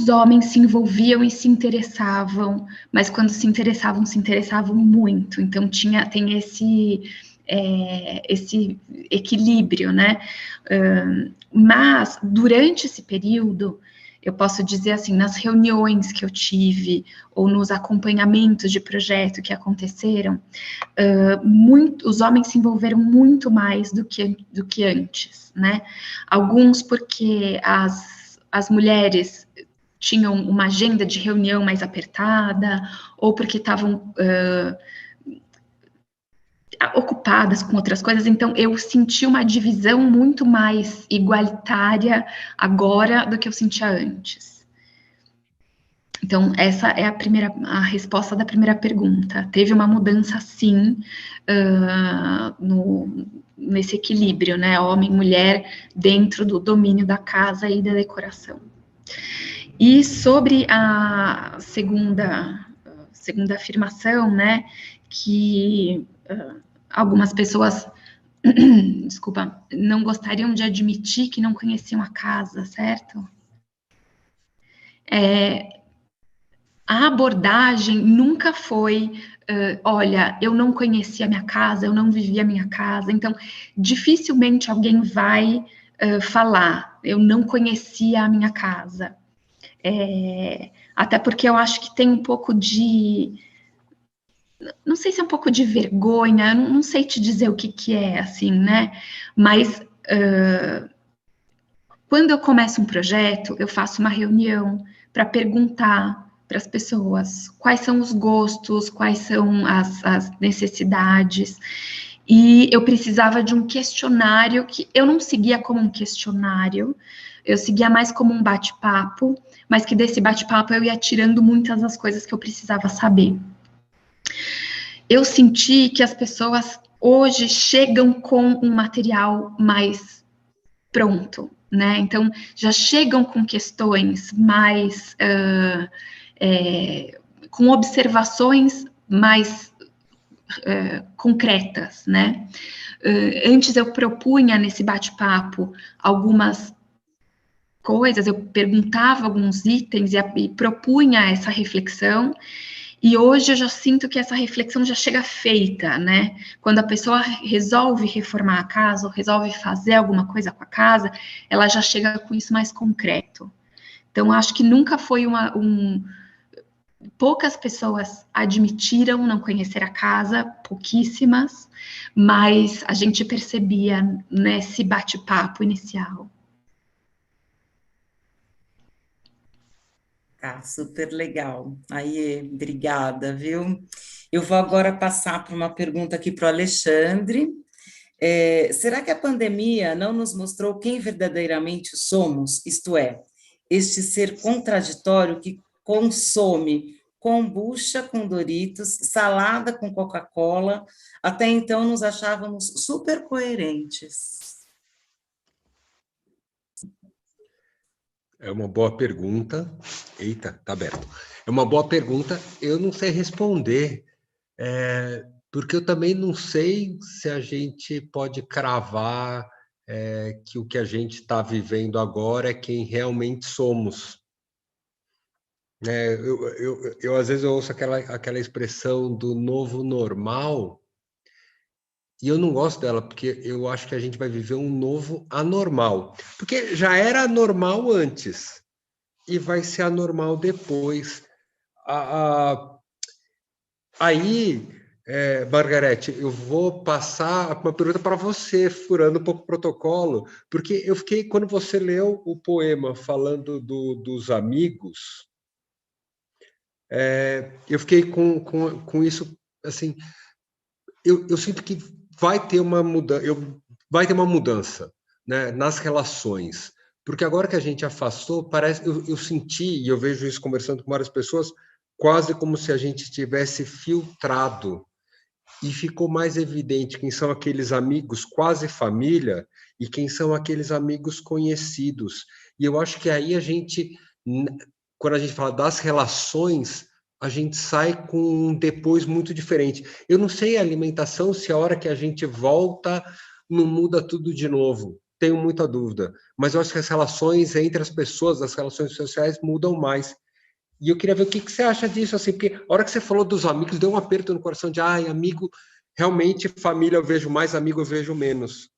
homens se envolviam e se interessavam, mas quando se interessavam muito. Então tem esse equilíbrio, né? Mas durante esse período, eu posso dizer assim, nas reuniões que eu tive ou nos acompanhamentos de projeto que aconteceram, os homens se envolveram muito mais do que antes, né? Alguns porque as mulheres tinham uma agenda de reunião mais apertada, ou porque estavam ocupadas com outras coisas, então eu senti uma divisão muito mais igualitária agora do que eu sentia antes. Então, essa é a resposta da primeira pergunta. Teve uma mudança, sim, nesse equilíbrio, né? Homem e mulher dentro do domínio da casa e da decoração. E sobre a segunda afirmação, né? Que algumas pessoas, desculpa, não gostariam de admitir que não conheciam a casa, certo? A abordagem nunca foi, olha, eu não conhecia a minha casa, eu não vivia a minha casa, então dificilmente alguém vai falar, eu não conhecia a minha casa. Até porque eu acho que tem um pouco de, não sei se é um pouco de vergonha, eu não sei te dizer o que é, assim, né? Mas quando eu começo um projeto, eu faço uma reunião para perguntar para as pessoas quais são os gostos, quais são as necessidades. E eu precisava de um questionário que eu não seguia como um questionário, eu seguia mais como um bate-papo, mas que desse bate-papo eu ia tirando muitas das coisas que eu precisava saber. Eu senti que as pessoas hoje chegam com um material mais pronto, né? Então, já chegam com questões mais, com observações mais concretas, né? Antes eu propunha nesse bate-papo algumas coisas, eu perguntava alguns itens e propunha essa reflexão, e hoje eu já sinto que essa reflexão já chega feita, né? Quando a pessoa resolve reformar a casa, ou resolve fazer alguma coisa com a casa, ela já chega com isso mais concreto. Então, acho que nunca foi poucas pessoas admitiram não conhecer a casa, pouquíssimas, mas a gente percebia nesse bate-papo inicial. Tá, super legal. Aí, obrigada, viu? Eu vou agora passar para uma pergunta aqui para o Alexandre. Será que a pandemia não nos mostrou quem verdadeiramente somos? Isto é, este ser contraditório que consome kombucha com Doritos, salada com Coca-Cola, até então nos achávamos super coerentes. É uma boa pergunta. Eita, tá aberto. É uma boa pergunta. Eu não sei responder, porque eu também não sei se a gente pode cravar que o que a gente está vivendo agora é quem realmente somos. Eu às vezes eu ouço aquela expressão do novo normal, e eu não gosto dela, porque eu acho que a gente vai viver um novo anormal. Porque já era anormal antes, e vai ser anormal depois. Aí, Margarete, eu vou passar uma pergunta para você, furando um pouco o protocolo, porque eu fiquei, quando você leu o poema falando dos amigos, eu fiquei com isso, assim, eu sinto que vai ter uma mudança, né, nas relações. Porque agora que a gente afastou, parece, eu senti, e eu vejo isso conversando com várias pessoas, quase como se a gente tivesse filtrado. E ficou mais evidente quem são aqueles amigos quase família e quem são aqueles amigos conhecidos. E eu acho que aí a gente, quando a gente fala das relações, a gente sai com um depois muito diferente. Eu não sei a alimentação, se a hora que a gente volta não muda tudo de novo. Tenho muita dúvida. Mas eu acho que as relações entre as pessoas, as relações sociais mudam mais. E eu queria ver o que você acha disso, assim, porque a hora que você falou dos amigos, deu um aperto no coração de, ai, amigo, realmente família eu vejo mais, amigo eu vejo menos.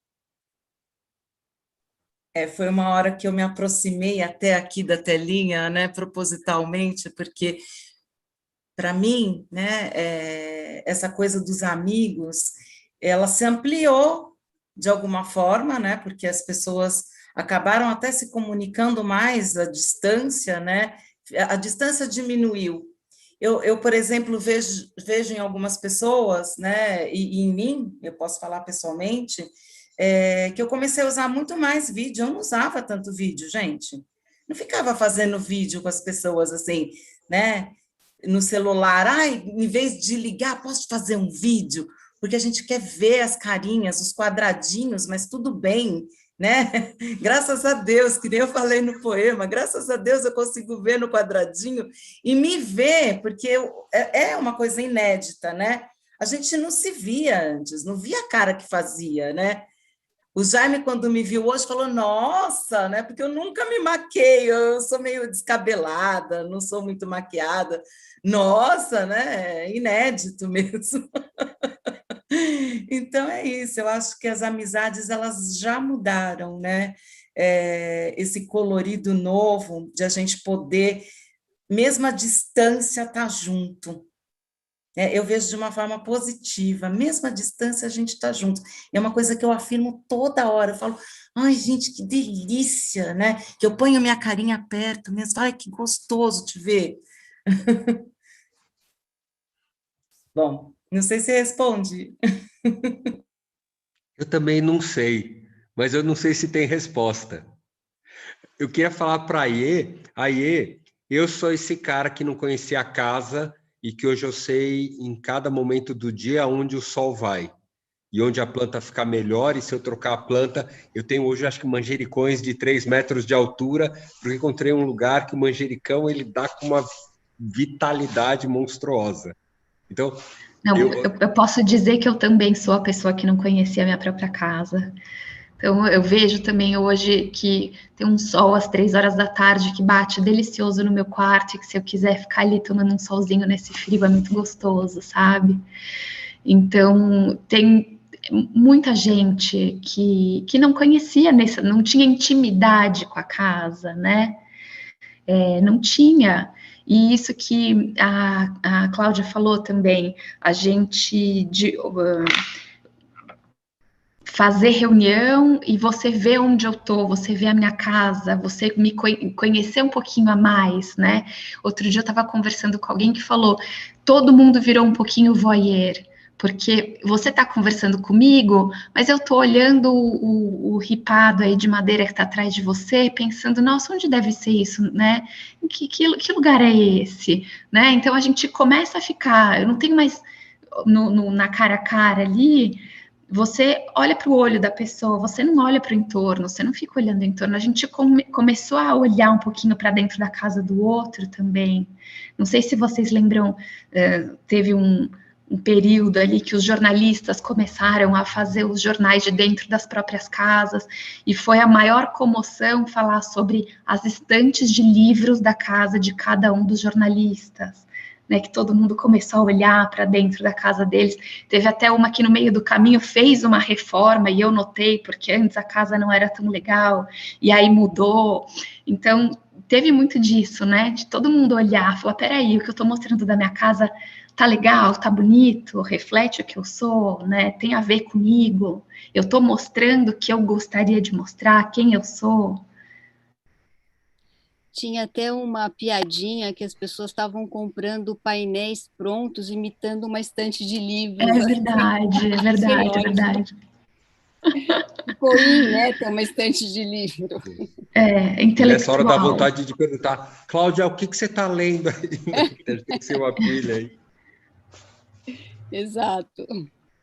Foi uma hora que eu me aproximei até aqui da telinha, né, propositalmente, porque, para mim, né, essa coisa dos amigos, ela se ampliou de alguma forma, né, porque as pessoas acabaram até se comunicando mais à distância, né, a distância diminuiu. Eu, por exemplo, vejo em algumas pessoas, né, e em mim, eu posso falar pessoalmente, que eu comecei a usar muito mais vídeo. Eu não usava tanto vídeo, gente. Não ficava fazendo vídeo com as pessoas assim, né, no celular. Ai, em vez de ligar, posso fazer um vídeo? Porque a gente quer ver as carinhas, os quadradinhos, mas tudo bem, né? Graças a Deus, que nem eu falei no poema, graças a Deus eu consigo ver no quadradinho e me ver, porque é uma coisa inédita, né? A gente não se via antes, não via a cara que fazia, né? O Jaime, quando me viu hoje, falou, nossa, né? Porque eu nunca me maqueio, eu sou meio descabelada, não sou muito maquiada. Nossa, né? É inédito mesmo. Então é isso, eu acho que as amizades elas já mudaram, né? Esse colorido novo de a gente poder, mesmo à distância, estar junto. Eu vejo de uma forma positiva, mesmo à distância a gente está junto. É uma coisa que eu afirmo toda hora, eu falo, ai gente, que delícia, né? Que eu ponho minha carinha perto mesmo, ai que gostoso te ver. Bom, não sei se responde. Eu também não sei, mas eu não sei se tem resposta. Eu queria falar para a Iê, eu sou esse cara que não conhecia a casa e que hoje eu sei em cada momento do dia onde o sol vai e onde a planta fica melhor, e se eu trocar a planta, eu tenho hoje acho que manjericões de 3 metros de altura, porque encontrei um lugar que o manjericão ele dá com uma vitalidade monstruosa. Então, Não, eu posso dizer que eu também sou a pessoa que não conhecia a minha própria casa. Então, eu vejo também hoje que tem um sol às 3 horas da tarde que bate delicioso no meu quarto, e que se eu quiser ficar ali tomando um solzinho nesse frio é muito gostoso, sabe? Então, tem muita gente que não conhecia, não tinha intimidade com a casa, né? Não tinha. E isso que a Cláudia falou também, a gente fazer reunião e você vê onde eu tô, você vê a minha casa, você me conhecer um pouquinho a mais, né? Outro dia eu estava conversando com alguém que falou, todo mundo virou um pouquinho voyeur, porque você está conversando comigo, mas eu estou olhando o ripado aí de madeira que está atrás de você, pensando, nossa, onde deve ser isso, né? Que lugar é esse? Né? Então a gente começa a ficar, eu não tenho mais na cara a cara ali, você olha para o olho da pessoa, você não olha para o entorno, você não fica olhando o entorno. A gente começou a olhar um pouquinho para dentro da casa do outro também. Não sei se vocês lembram, teve um período ali que os jornalistas começaram a fazer os jornais de dentro das próprias casas, e foi a maior comoção falar sobre as estantes de livros da casa de cada um dos jornalistas. Né, que todo mundo começou a olhar para dentro da casa deles. Teve até uma que no meio do caminho fez uma reforma, e eu notei, porque antes a casa não era tão legal, e aí mudou. Então, teve muito disso, né, de todo mundo olhar, falar, peraí, o que eu estou mostrando da minha casa tá legal, tá bonito, reflete o que eu sou, né, tem a ver comigo, eu estou mostrando o que eu gostaria de mostrar, quem eu sou. Tinha até uma piadinha que as pessoas estavam comprando painéis prontos, imitando uma estante de livros. É verdade, é verdade, é verdade. Ficou né? Ter uma estante de livro. É, E nessa hora dá intelectual. vontade de perguntar, Cláudia, o que você está lendo aí? Deve ter que ser uma pilha aí. Exato.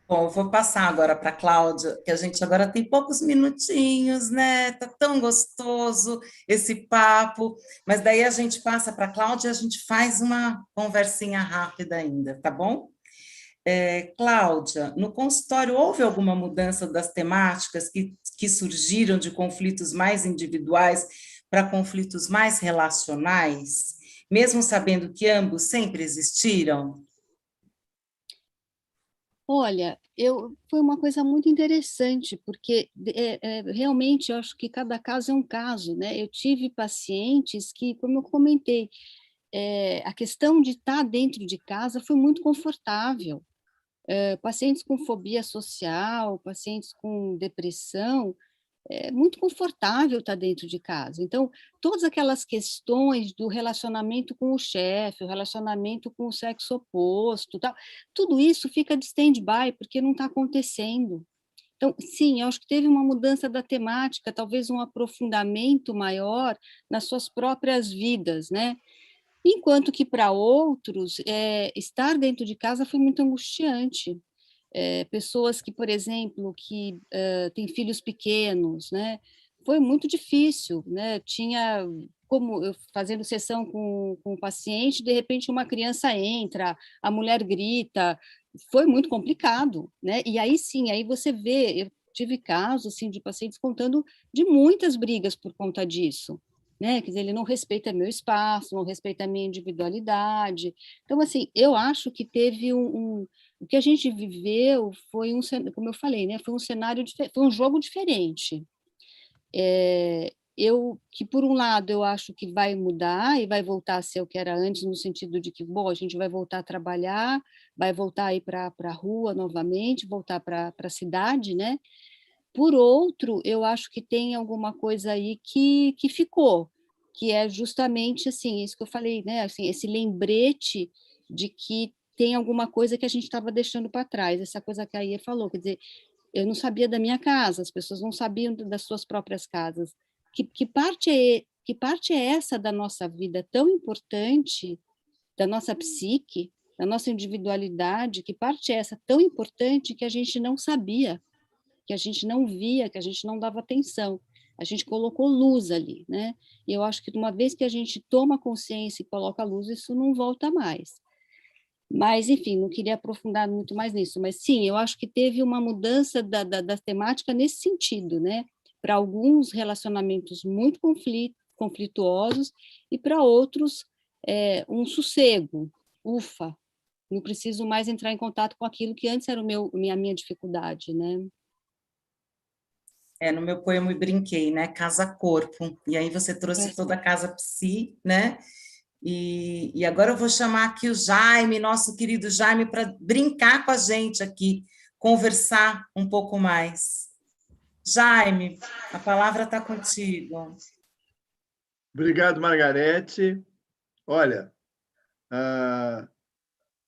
Bom, eu vou passar agora para a Cláudia, que a gente agora tem poucos minutinhos, né? Tá tão gostoso esse papo, mas daí a gente passa para a Cláudia e a gente faz uma conversinha rápida ainda, tá bom? Cláudia, no consultório houve alguma mudança das temáticas que surgiram de conflitos mais individuais para conflitos mais relacionais, mesmo sabendo que ambos sempre existiram? Olha, foi uma coisa muito interessante, porque realmente eu acho que cada caso é um caso, né? Eu tive pacientes que, como eu comentei, a questão de estar dentro de casa foi muito confortável. Pacientes com fobia social, pacientes com depressão, é muito confortável estar dentro de casa. Então, todas aquelas questões do relacionamento com o chefe, o relacionamento com o sexo oposto, tal, tudo isso fica de stand-by, porque não está acontecendo. Então, sim, eu acho que teve uma mudança da temática, talvez um aprofundamento maior nas suas próprias vidas, né? Enquanto que para outros, estar dentro de casa foi muito angustiante. Pessoas que, por exemplo, que têm filhos pequenos, né? Foi muito difícil, né? Tinha como eu fazendo sessão com o paciente, de repente uma criança entra, a mulher grita, foi muito complicado, né? E aí sim, aí você vê, eu tive casos assim de pacientes contando de muitas brigas por conta disso, né? Quer dizer, ele não respeita meu espaço, não respeita a minha individualidade. Então, assim, eu acho que teve o que a gente viveu foi como eu falei, né? Foi um cenário, foi um jogo diferente. Que por um lado eu acho que vai mudar e vai voltar a ser o que era antes, no sentido de que, bom, a gente vai voltar a trabalhar, vai voltar a ir para a rua novamente, voltar para a cidade, né? Por outro, eu acho que tem alguma coisa aí que ficou, que é justamente assim, isso que eu falei, né? Assim, esse lembrete de que tem alguma coisa que a gente estava deixando para trás, essa coisa que a Ia falou, quer dizer, eu não sabia da minha casa, as pessoas não sabiam das suas próprias casas. Que parte é essa da nossa vida tão importante, da nossa psique, da nossa individualidade, que parte é essa tão importante que a gente não sabia, que a gente não via, que a gente não dava atenção. A gente colocou luz ali, né? E eu acho que uma vez que a gente toma consciência e coloca luz, isso não volta mais. Mas, enfim, não queria aprofundar muito mais nisso. Mas, sim, eu acho que teve uma mudança da temática nesse sentido, né? Para alguns relacionamentos muito conflituosos e para outros um sossego. Ufa, não preciso mais entrar em contato com aquilo que antes era a minha dificuldade, né? No meu poema eu brinquei, né? Casa-corpo. E aí você trouxe toda a casa psi, né? E agora eu vou chamar aqui o Jaime, nosso querido Jaime, para brincar com a gente aqui, conversar um pouco mais. Jaime, a palavra está contigo. Obrigado, Margarete. Olha,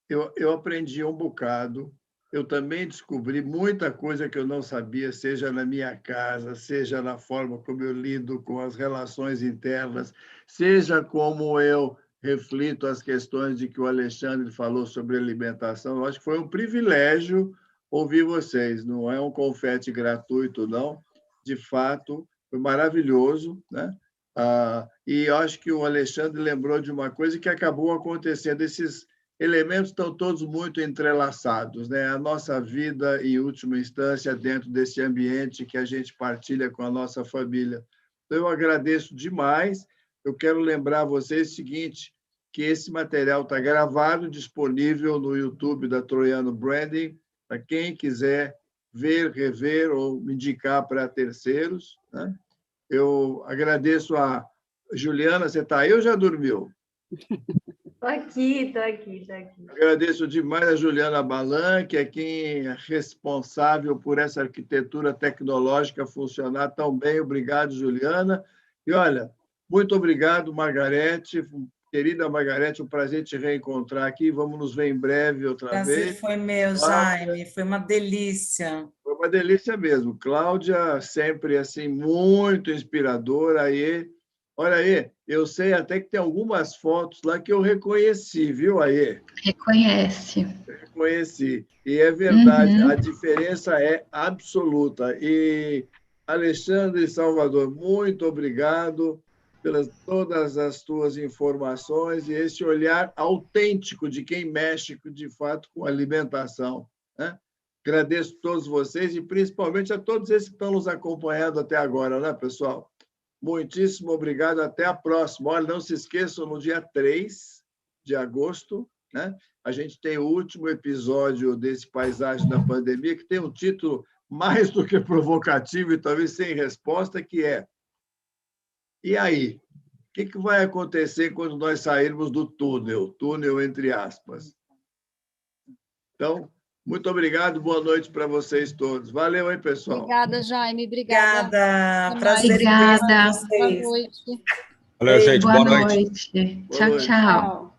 eu aprendi um bocado. Eu também descobri muita coisa que eu não sabia, seja na minha casa, seja na forma como eu lido com as relações internas, seja como eu reflito as questões de que o Alexandre falou sobre alimentação. Eu acho que foi um privilégio ouvir vocês. Não é um confete gratuito, não. De fato, foi maravilhoso, né? E eu acho que o Alexandre lembrou de uma coisa que acabou acontecendo. Esses elementos estão todos muito entrelaçados, né? A nossa vida, em última instância, dentro desse ambiente que a gente partilha com a nossa família. Então, eu agradeço demais. Eu quero lembrar a vocês o seguinte, que esse material está gravado, disponível no YouTube da Troiano Branding, para quem quiser ver, rever ou indicar para terceiros, né? Eu agradeço a Juliana, você está aí ou já dormiu? Estou aqui. Agradeço demais a Juliana Balan, que é quem é responsável por essa arquitetura tecnológica funcionar tão bem. Obrigado, Juliana. E, olha, Muito obrigado, Margarete. Querida Margarete, um prazer te reencontrar aqui. Vamos nos ver em breve outra Prazer vez. foi meu, Jaime, foi uma delícia. Foi uma delícia mesmo. Cláudia, sempre assim, muito inspiradora. Aí, olha aí, eu sei até que tem algumas fotos lá que eu reconheci, viu, Aê? Reconhece. Reconheci. E é verdade, Uhum. a diferença é absoluta. E, Alexandre Salvador, muito obrigado pelas todas as tuas informações e esse olhar autêntico de quem mexe, de fato, com alimentação, né? Agradeço a todos vocês e principalmente a todos esses que estão nos acompanhando até agora, né, pessoal? Muitíssimo obrigado, até a próxima. Olha, não se esqueçam, no dia 3 de agosto, né, a gente tem o último episódio desse Paisagem da Pandemia, que tem um título mais do que provocativo e talvez sem resposta, que é: e aí? O que vai acontecer quando nós sairmos do túnel entre aspas? Então, muito obrigado, boa noite para vocês todos. Valeu, hein, pessoal? Obrigada, Jaime, obrigada. Obrigada, Até prazer mais. imenso com Obrigada. Boa vocês. noite. Valeu, gente. Boa Boa noite. noite. Boa Tchau, noite. tchau. Tchau.